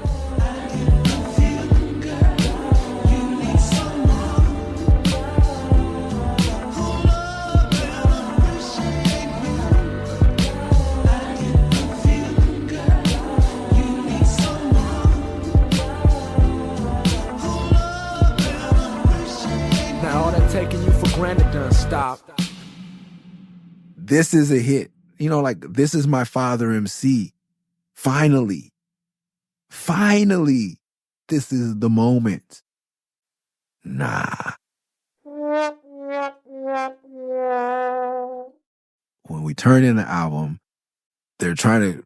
Now all that taking you for granted done stop. This is a hit. You know, like, this is my father MC. Finally, this is the moment. Nah. When we turn in the album, they're trying to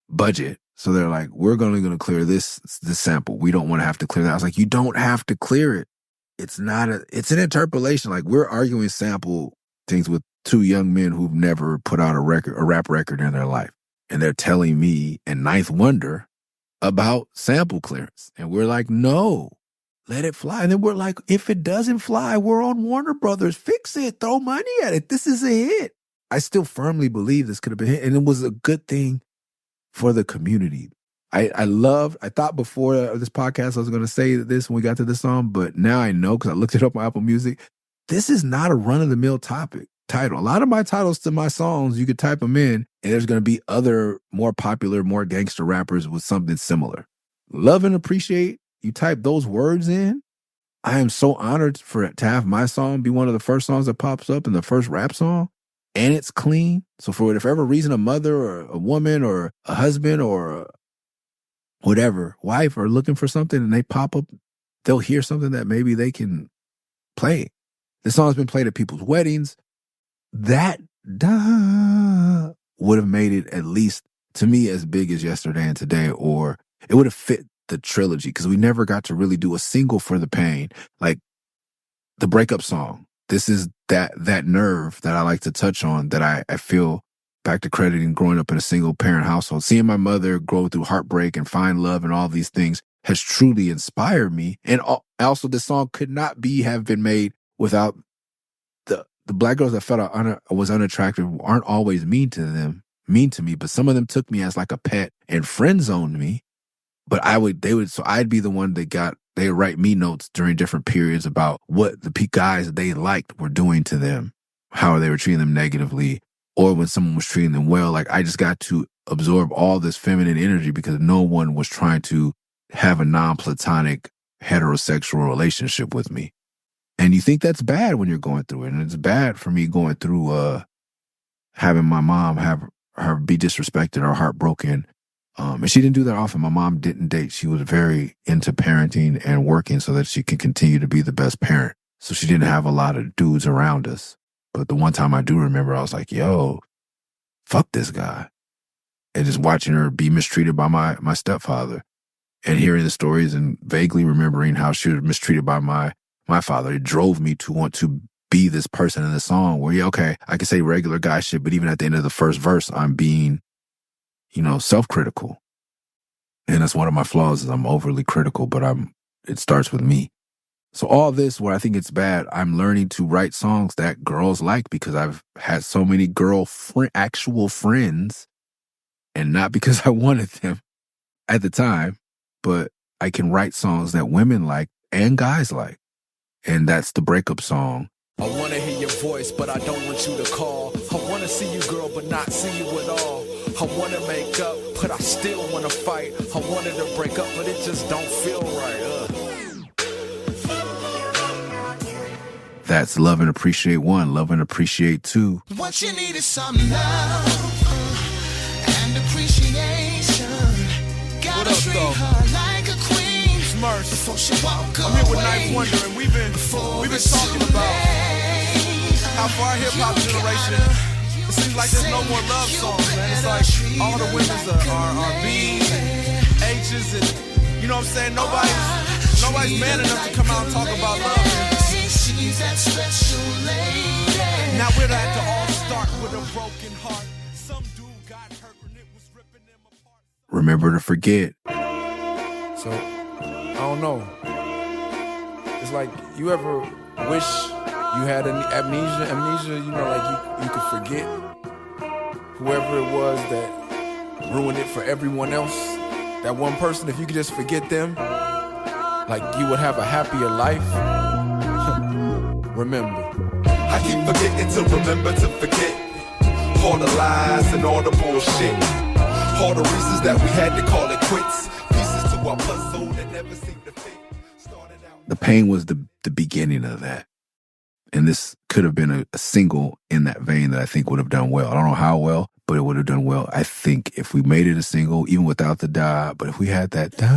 budget. So they're like, we're only going to clear this sample. We don't want to have to clear that. I was like, you don't have to clear it. It's an interpolation. Like, we're arguing sample things with two young men who've never put out a rap record in their life. And they're telling me and Ninth Wonder about sample clearance. And we're like, no, let it fly. And then we're like, if it doesn't fly, we're on Warner Brothers. Fix it. Throw money at it. This is a hit. I still firmly believe this could have been a hit. And it was a good thing for the community. I thought before this podcast I was going to say this when we got to this song, but now I know because I looked it up on Apple Music. This is not a run-of-the-mill title. A lot of my titles to my songs, you could type them in, and there's going to be other more popular, more gangster rappers with something similar. Love and Appreciate, you type those words in, I am so honored to have my song be one of the first songs that pops up and the first rap song, and it's clean. So for whatever reason, a mother or a woman or a husband or whatever, wife are looking for something and they pop up, they'll hear something that maybe they can play. This song's been played at people's weddings. That would have made it, at least to me, as big as Yesterday and Today, or it would have fit the trilogy because we never got to really do a single for the pain. Like the breakup song. This is that nerve that I like to touch on, that I feel back to crediting growing up in a single parent household. Seeing my mother grow through heartbreak and find love and all these things has truly inspired me. And also this song could not have been made without the black girls that felt I was unattractive aren't always mean to me, but some of them took me as like a pet and friend zoned me. But so I'd be the one that they would write me notes during different periods about what the guys they liked were doing to them, how they were treating them negatively, or when someone was treating them well. Like, I just got to absorb all this feminine energy because no one was trying to have a non-platonic heterosexual relationship with me. And you think that's bad when you're going through it. And it's bad for me going through having my mom have her be disrespected or heartbroken. And she didn't do that often. My mom didn't date. She was very into parenting and working so that she could continue to be the best parent. So she didn't have a lot of dudes around us. But the one time I do remember, I was like, yo, fuck this guy. And just watching her be mistreated by my stepfather and hearing the stories and vaguely remembering how she was mistreated by my father, it drove me to want to be this person in the song where, yeah, okay, I can say regular guy shit, but even at the end of the first verse, I'm being, self-critical. And that's one of my flaws, is I'm overly critical, but it starts with me. So all this, where I think it's bad, I'm learning to write songs that girls like because I've had so many actual friends, and not because I wanted them at the time, but I can write songs that women like and guys like. And that's the breakup song. I want to hear your voice, but I don't want you to call. I want to see you, girl, but not see you at all. I want to make up, but I still want to fight. I wanted to break up, but it just don't feel right. That's Love and Appreciate 1, Love and Appreciate 2. What you need is some love and appreciation. Gotta treat her like a queen Murs. before she walk I'm here with away. Ninth Wonder, and we've been talking about how for our hip-hop generation, it seems like there's no more love songs, man. It's like all the women's are B's and H's, and you know what I'm saying? Nobody's man enough to come out and talk about love. She's that special lady. Now we'd have to all start with a broken heart. Some dude got hurt and it was ripping them apart. Remember to Forget. So, I don't know. It's like, you ever wish you had amnesia, like you could forget whoever it was that ruined it for everyone else, that one person, if you could just forget them, like you would have a happier life. Remember. I keep forgetting to remember to forget all the lies and all the bullshit, all the reasons that we had to call it quits, pieces to our puzzle that never seemed to fit. The Pain was the beginning of that. And this could have been a single in that vein that I think would have done well. I don't know how well, but it would have done well. I think if we made it a single, even without the da, but if we had that da,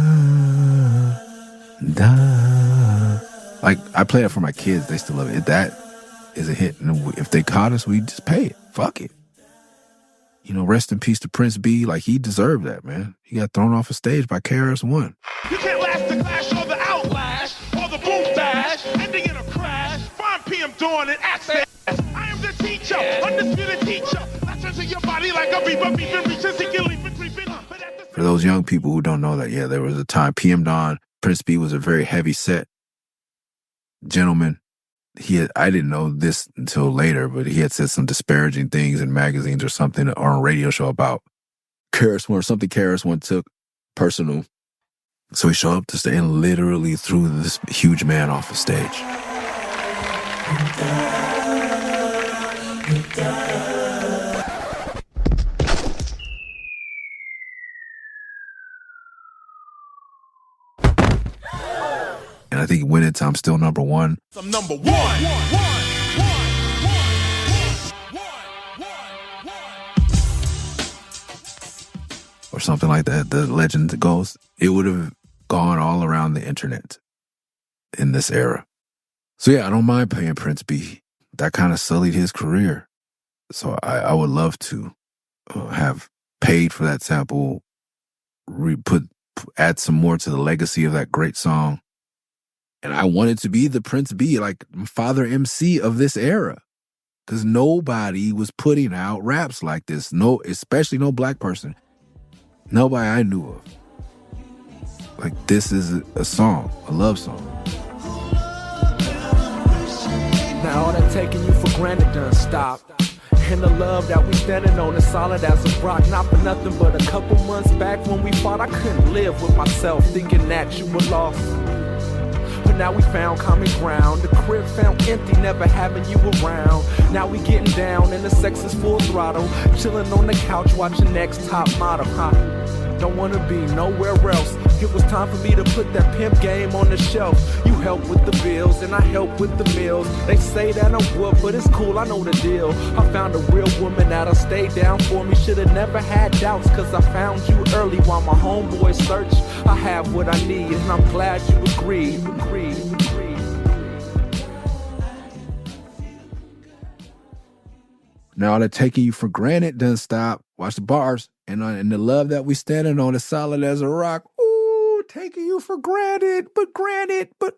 like I play it for my kids, they still love it. That is a hit. And if they caught us, we just pay it. Fuck it. You know, rest in peace to Prince B. Like, he deserved that, man. He got thrown off a stage by KRS-One. You can't last the clash or the outlash or the boom bash, ending in a crash. 5 p.m. dawn and access. I am the teacher, undisputed teacher. Latch into your body like a beaver, beeping, reaching, seeking, leaping, creeping. For those young people who don't know that, yeah, there was a time, PM Dawn, Prince B was a very heavy set gentleman. I didn't know this until later, but he had said some disparaging things in magazines or something, or on a radio show about KRS-One or something KRS-One took personal. So he showed up to stay and literally threw this huge man off the stage. And I think When It's I'm Still number one. I'm number one. Or something like that, the legend goes, it would have gone all around the internet in this era. So yeah, I don't mind paying Prince B. That kind of sullied his career. So I would love to have paid for that sample, add some more to the legacy of that great song. And I wanted to be the Prince B, like Father MC of this era. Because nobody was putting out raps like this. No, especially no black person. Nobody I knew of. Like, this is a song, a love song. Now all that taking you for granted done stopped. And the love that we standing on is solid as a rock. Not for nothing, but a couple months back when we fought, I couldn't live with myself thinking that you were lost. But now we found common ground. The crib found empty, never having you around. Now we getting down and the sex is full throttle. Chilling on the couch watching Next Top Model, huh? Don't wanna be nowhere else. It was time for me to put that pimp game on the shelf. You help with the bills and I help with the meals. They say that I'm whooped, but it's cool, I know the deal. I found a real woman that'll stay down for me. Should've never had doubts, cause I found you early while my homeboys search. I have what I need and I'm glad you agreed. Now that taking you for granted doesn't stop. Watch the bars. And the love that we standing on is solid as a rock. Ooh, taking you for granted, but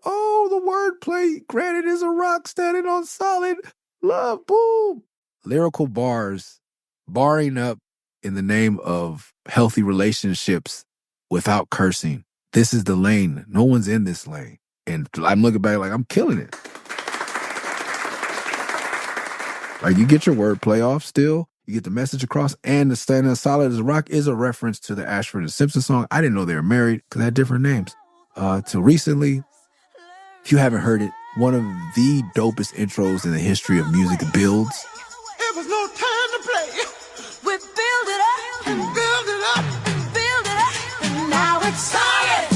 oh, the wordplay. Granted is a rock standing on solid love. Boom. Lyrical bars, barring up in the name of healthy relationships without cursing. This is the lane. No one's in this lane. And I'm looking back like I'm killing it. Like, you get your wordplay off still. You get the message across, and the standing solid as a rock is a reference to the Ashford and Simpson song. I didn't know they were married because they had different names. Till recently, if you haven't heard it, one of the dopest intros in the history of music builds. It was no time to play. We build it up and build it up and build it up, and now it's solid.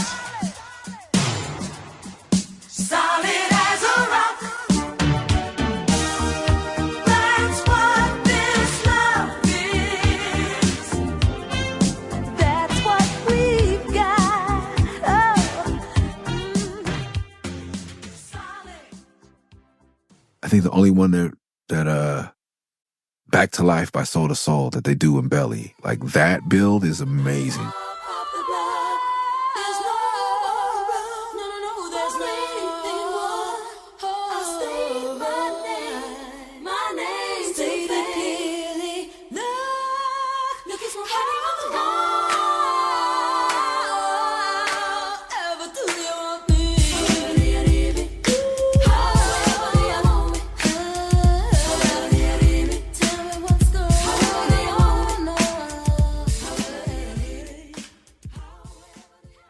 Solid as a rock. I think the only one that Back to Life by Soul to Soul that they do in Belly, like that build is amazing.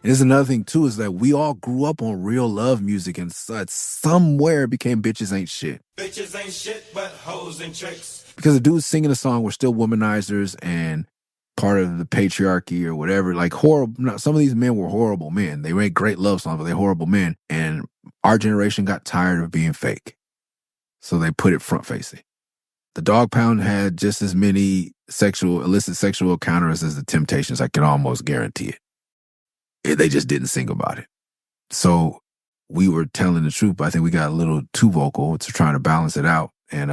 And there's another thing too, is that we all grew up on real love music, and somewhere it became bitches ain't shit. Bitches ain't shit but hoes and tricks. Because the dudes singing the song were still womanizers and part of the patriarchy or whatever. Like horrible. Some of these men were horrible men. They made great love songs, but they're horrible men. And our generation got tired of being fake, so they put it front facing. The Dog Pound had just as many illicit sexual encounters as the Temptations. I can almost guarantee it. They just didn't sing about it. So we were telling the truth, but I think we got a little too vocal to trying to balance it out. And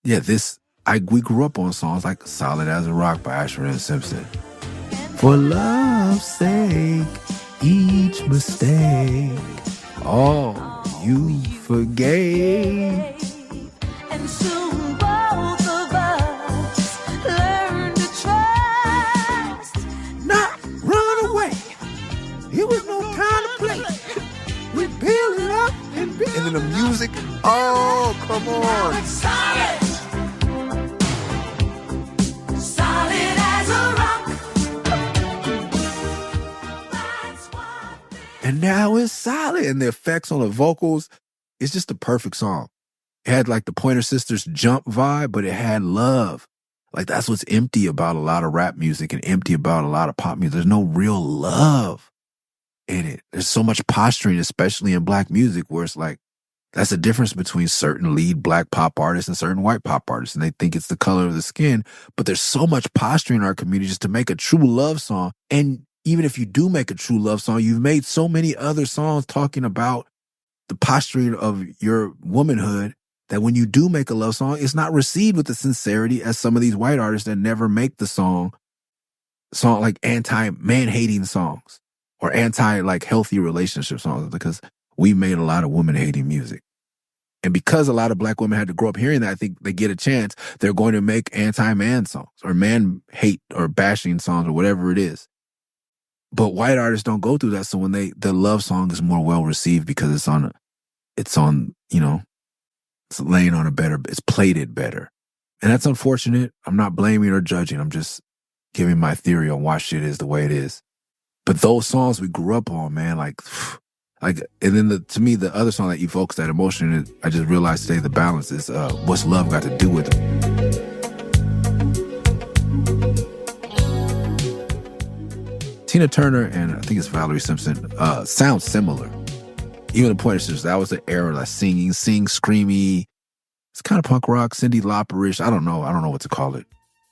we grew up on songs like Solid as a Rock by Asher and Simpson. For love's sake, each mistake, all you forgave. And soon both of us learn to trust. Not run away. It was no time to play. We build it up and then the music. Oh, come on. It's solid. Solid as a rock. And now it's solid. And the effects on the vocals, it's just the perfect song. It had like the Pointer Sisters Jump vibe, but it had love. Like that's what's empty about a lot of rap music and empty about a lot of pop music. There's no real love in it. There's so much posturing, especially in black music, where it's like, that's the difference between certain lead black pop artists and certain white pop artists. And they think it's the color of the skin, but there's so much posturing in our community just to make a true love song. And even if you do make a true love song, you've made so many other songs talking about the posturing of your womanhood that when you do make a love song, it's not received with the sincerity as some of these white artists that never make the song like anti-man-hating songs or anti-like healthy relationship songs, because we made a lot of woman-hating music. And because a lot of black women had to grow up hearing that, I think they get a chance. They're going to make anti-man songs or man-hate or bashing songs or whatever it is. But white artists don't go through that. So when the love song is more well received because it's laying on it's plated better. And that's unfortunate. I'm not blaming or judging. I'm just giving my theory on why shit is the way it is. But those songs we grew up on, man, and then to me, the other song that evokes that emotion, I just realized today the balance is, What's Love Got to Do With It? Tina Turner and I think it's Valerie Simpson sound similar. Even the Pointer Sisters, that was the era, like sing, screamy. It's kind of punk rock, Cyndi Lauper-ish. I don't know what to call it.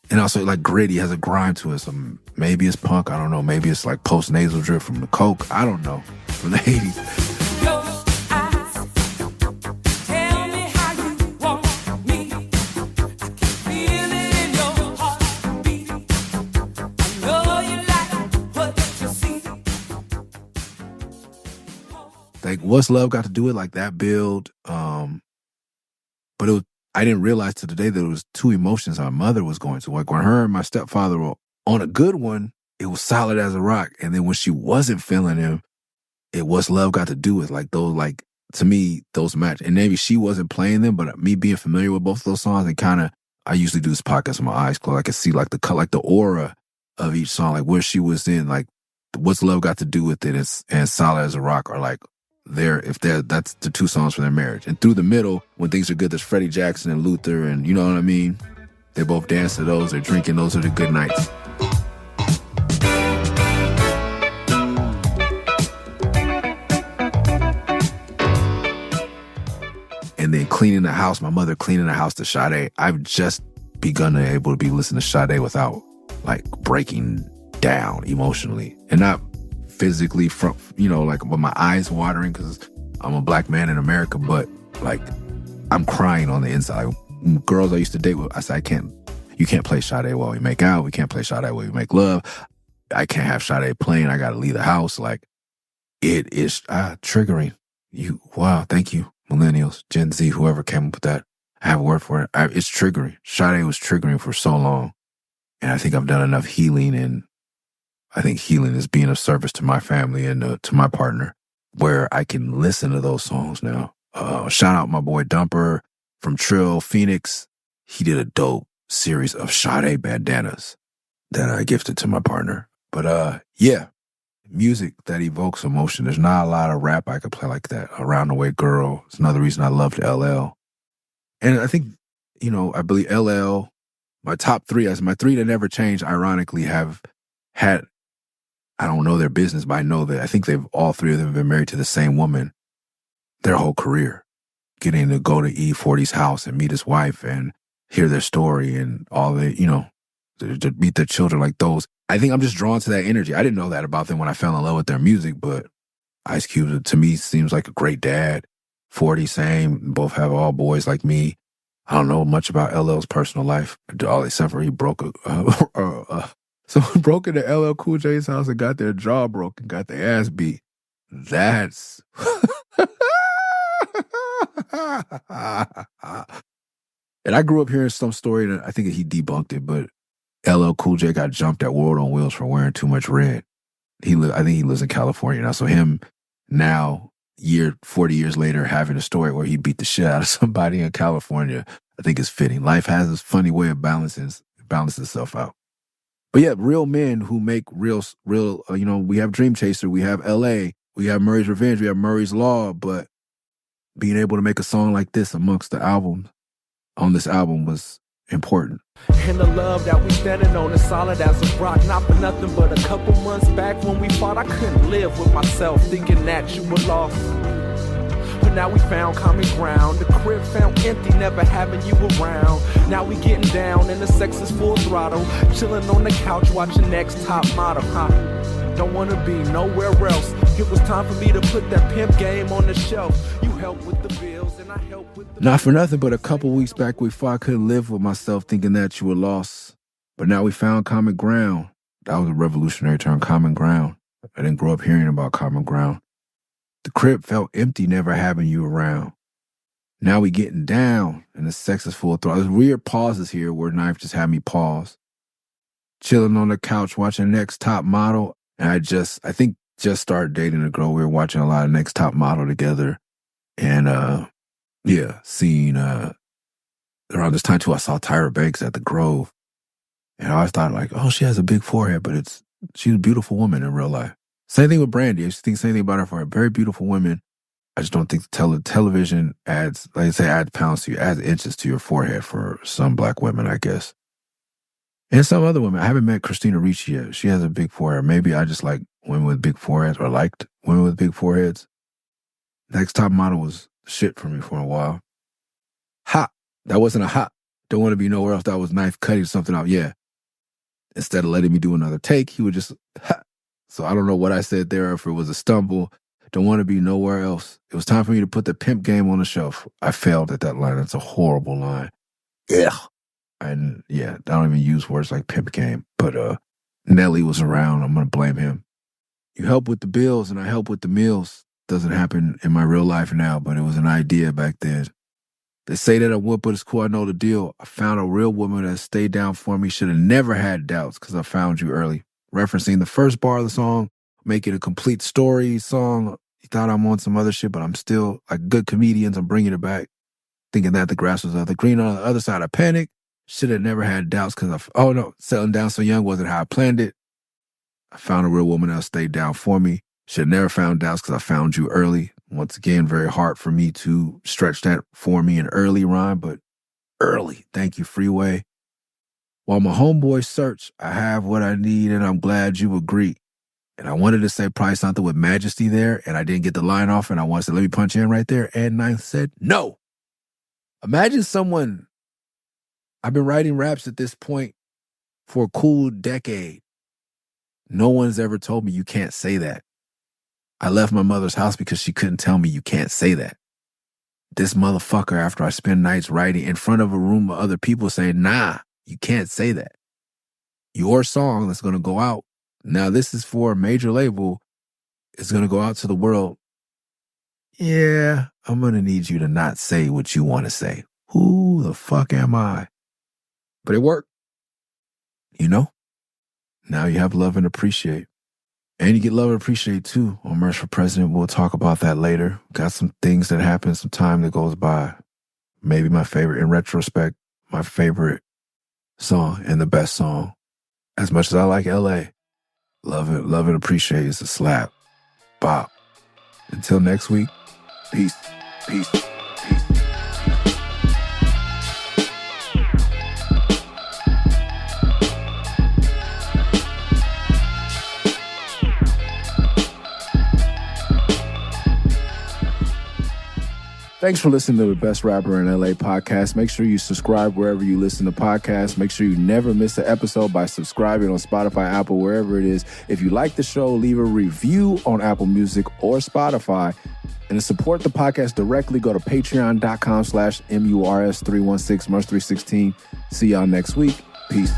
And also like gritty, has a grime to it. So maybe it's punk, I don't know. Maybe it's like post-nasal drip from the Coke. I don't know. From the 80s. Like, What's Love Got to Do It? Like that build. But I didn't realize to today that it was two emotions my mother was going to. Like when her and my stepfather were on a good one, it was Solid as a Rock. And then when she wasn't feeling him, What's Love Got to Do With? Like those, like to me, those match. And maybe she wasn't playing them, but me being familiar with both of those songs, and kind of, I usually do this podcast with my eyes closed. I can see like the aura of each song, like where she was in, like What's Love Got to Do With It and Solid as a Rock are like, that's the two songs for their marriage. And through the middle, when things are good, there's Freddie Jackson and Luther, and you know what I mean? They both dance to those, they're drinking, those are the good nights. And then cleaning the house, my mother cleaning the house to Sade. I've just begun to able to be listening to Sade without like breaking down emotionally. And not physically with my eyes watering because I'm a black man in America, but like I'm crying on the inside. Like, girls I used to date with, I said, you can't play Sade while we make out. We can't play Sade while we make love. I can't have Sade playing. I got to leave the house. Like it is triggering. Wow, thank you. Millennials, Gen Z, whoever came up with that. I have a word for it. It's triggering. Sade was triggering for so long. And I think I've done enough healing, and I think healing is being of service to my family and to my partner, where I can listen to those songs now. Shout out my boy Dumper from Trill, Phoenix. He did a dope series of Sade bandanas that I gifted to my partner. But yeah, music that evokes emotion. There's not a lot of rap I could play like that. Around the Way Girl. It's another reason I loved LL. And I think, I believe LL, my top three, as my three that never changed, ironically, have had, I don't know their business, but I know that I think all three of them have been married to the same woman their whole career. Getting to go to E40's house and meet his wife and hear their story and all the, to meet their children like those. I think I'm just drawn to that energy. I didn't know that about them when I fell in love with their music, but Ice Cube, to me, seems like a great dad. 40, same. Both have all boys like me. I don't know much about LL's personal life, all except for he broke someone broke into LL Cool J's house and got their jaw broken, got their ass beat. That's... And I grew up hearing some story that I think he debunked it, but LL Cool J got jumped at World on Wheels for wearing too much red. I think he lives in California now. So him now, 40 years later, having a story where he beat the shit out of somebody in California, I think is fitting. Life has this funny way of balancing itself out. But yeah, real men who make real, we have Dream Chaser, we have LA, we have Murray's Revenge, we have Murray's Law, but being able to make a song like this amongst the album, on this album, was important. And the love that we standing on is solid as a rock. Not for nothing, but a couple months back when we fought, I couldn't live with myself thinking that you were lost. But now we found common ground. The crib found empty, never having you around. Now we getting down and the sex is full throttle. Chilling on the couch watching Next Top Model, Don't wanna be nowhere else. It was time for me to put that pimp game on the shelf. You help with the bills and I help with the... Not for nothing, but a couple weeks back we fought, I couldn't live with myself thinking that you were lost. But now we found common ground. That was a revolutionary term, common ground. I didn't grow up hearing about common ground. The crib felt empty, never having you around. Now we getting down, and the sex is full of throat. There's weird pauses here where Knife just had me pause. Chilling on the couch watching Next Top Model, and I think just started dating a girl. We were watching a lot of Next Top Model together, and seeing around this time too, I saw Tyra Banks at the Grove, and I always thought like, oh, she has a big forehead, but she's a beautiful woman in real life. Same thing with Brandy. I just think same thing about her for a very beautiful woman. I just don't think television adds, like I say, adds pounds to you, adds inches to your forehead for some black women, I guess. And some other women. I haven't met Christina Ricci yet. She has a big forehead. Maybe I just like women with big foreheads, or liked women with big foreheads. Next Top Model was shit for me for a while. Hot. That wasn't a hot. Don't want to be nowhere else. That was Knife cutting something out. Yeah. Instead of letting me do another take, he would just ha. So I don't know what I said there, if it was a stumble. Don't want to be nowhere else. It was time for me to put the pimp game on the shelf. I failed at that line. That's a horrible line. Yeah. And yeah, I don't even use words like pimp game. But Nelly was around. I'm going to blame him. You help with the bills and I help with the meals. Doesn't happen in my real life now, but it was an idea back then. They say that a whoop, but it's cool. I know the deal. I found a real woman that stayed down for me. Should have never had doubts because I found you early. Referencing the first bar of the song, make it a complete story song. You thought I'm on some other shit, but I'm still, like good comedians, I'm bringing it back. Thinking that the grass was the green on the other side. I panicked. Should have never had doubts because settling down so young wasn't how I planned it. I found a real woman that stayed down for me. Should have never found doubts because I found you early. Once again, very hard for me to stretch that for me in early rhyme, but early. Thank you, Freeway. While my homeboys search, I have what I need and I'm glad you agree. And I wanted to say probably something with majesty there, and I didn't get the line off, and I wanted to let me punch in right there. And Ninth said, no. Imagine someone, I've been writing raps at this point for a cool decade. No one's ever told me you can't say that. I left my mother's house because she couldn't tell me you can't say that. This motherfucker, after I spend nights writing in front of a room of other people saying, nah, you can't say that. Your song that's going to go out, now this is for a major label, is going to go out to the world. Yeah, I'm going to need you to not say what you want to say. Who the fuck am I? But it worked. You know? Now you have love and appreciate. And you get love and appreciate too on Murs for President. We'll talk about that later. Got some things that happen, some time that goes by. Maybe my favorite, in retrospect, my favorite song and the best song. As much as I like LA, Love it, appreciate it. It's a slap. Bop. Until next week, peace. Thanks for listening to the Best Rapper in LA podcast. Make sure you subscribe wherever you listen to podcasts. Make sure you never miss an episode by subscribing on Spotify, Apple, wherever it is. If you like the show, leave a review on Apple Music or Spotify. And to support the podcast directly, go to patreon.com/MURS316, Murs316. See y'all next week. Peace.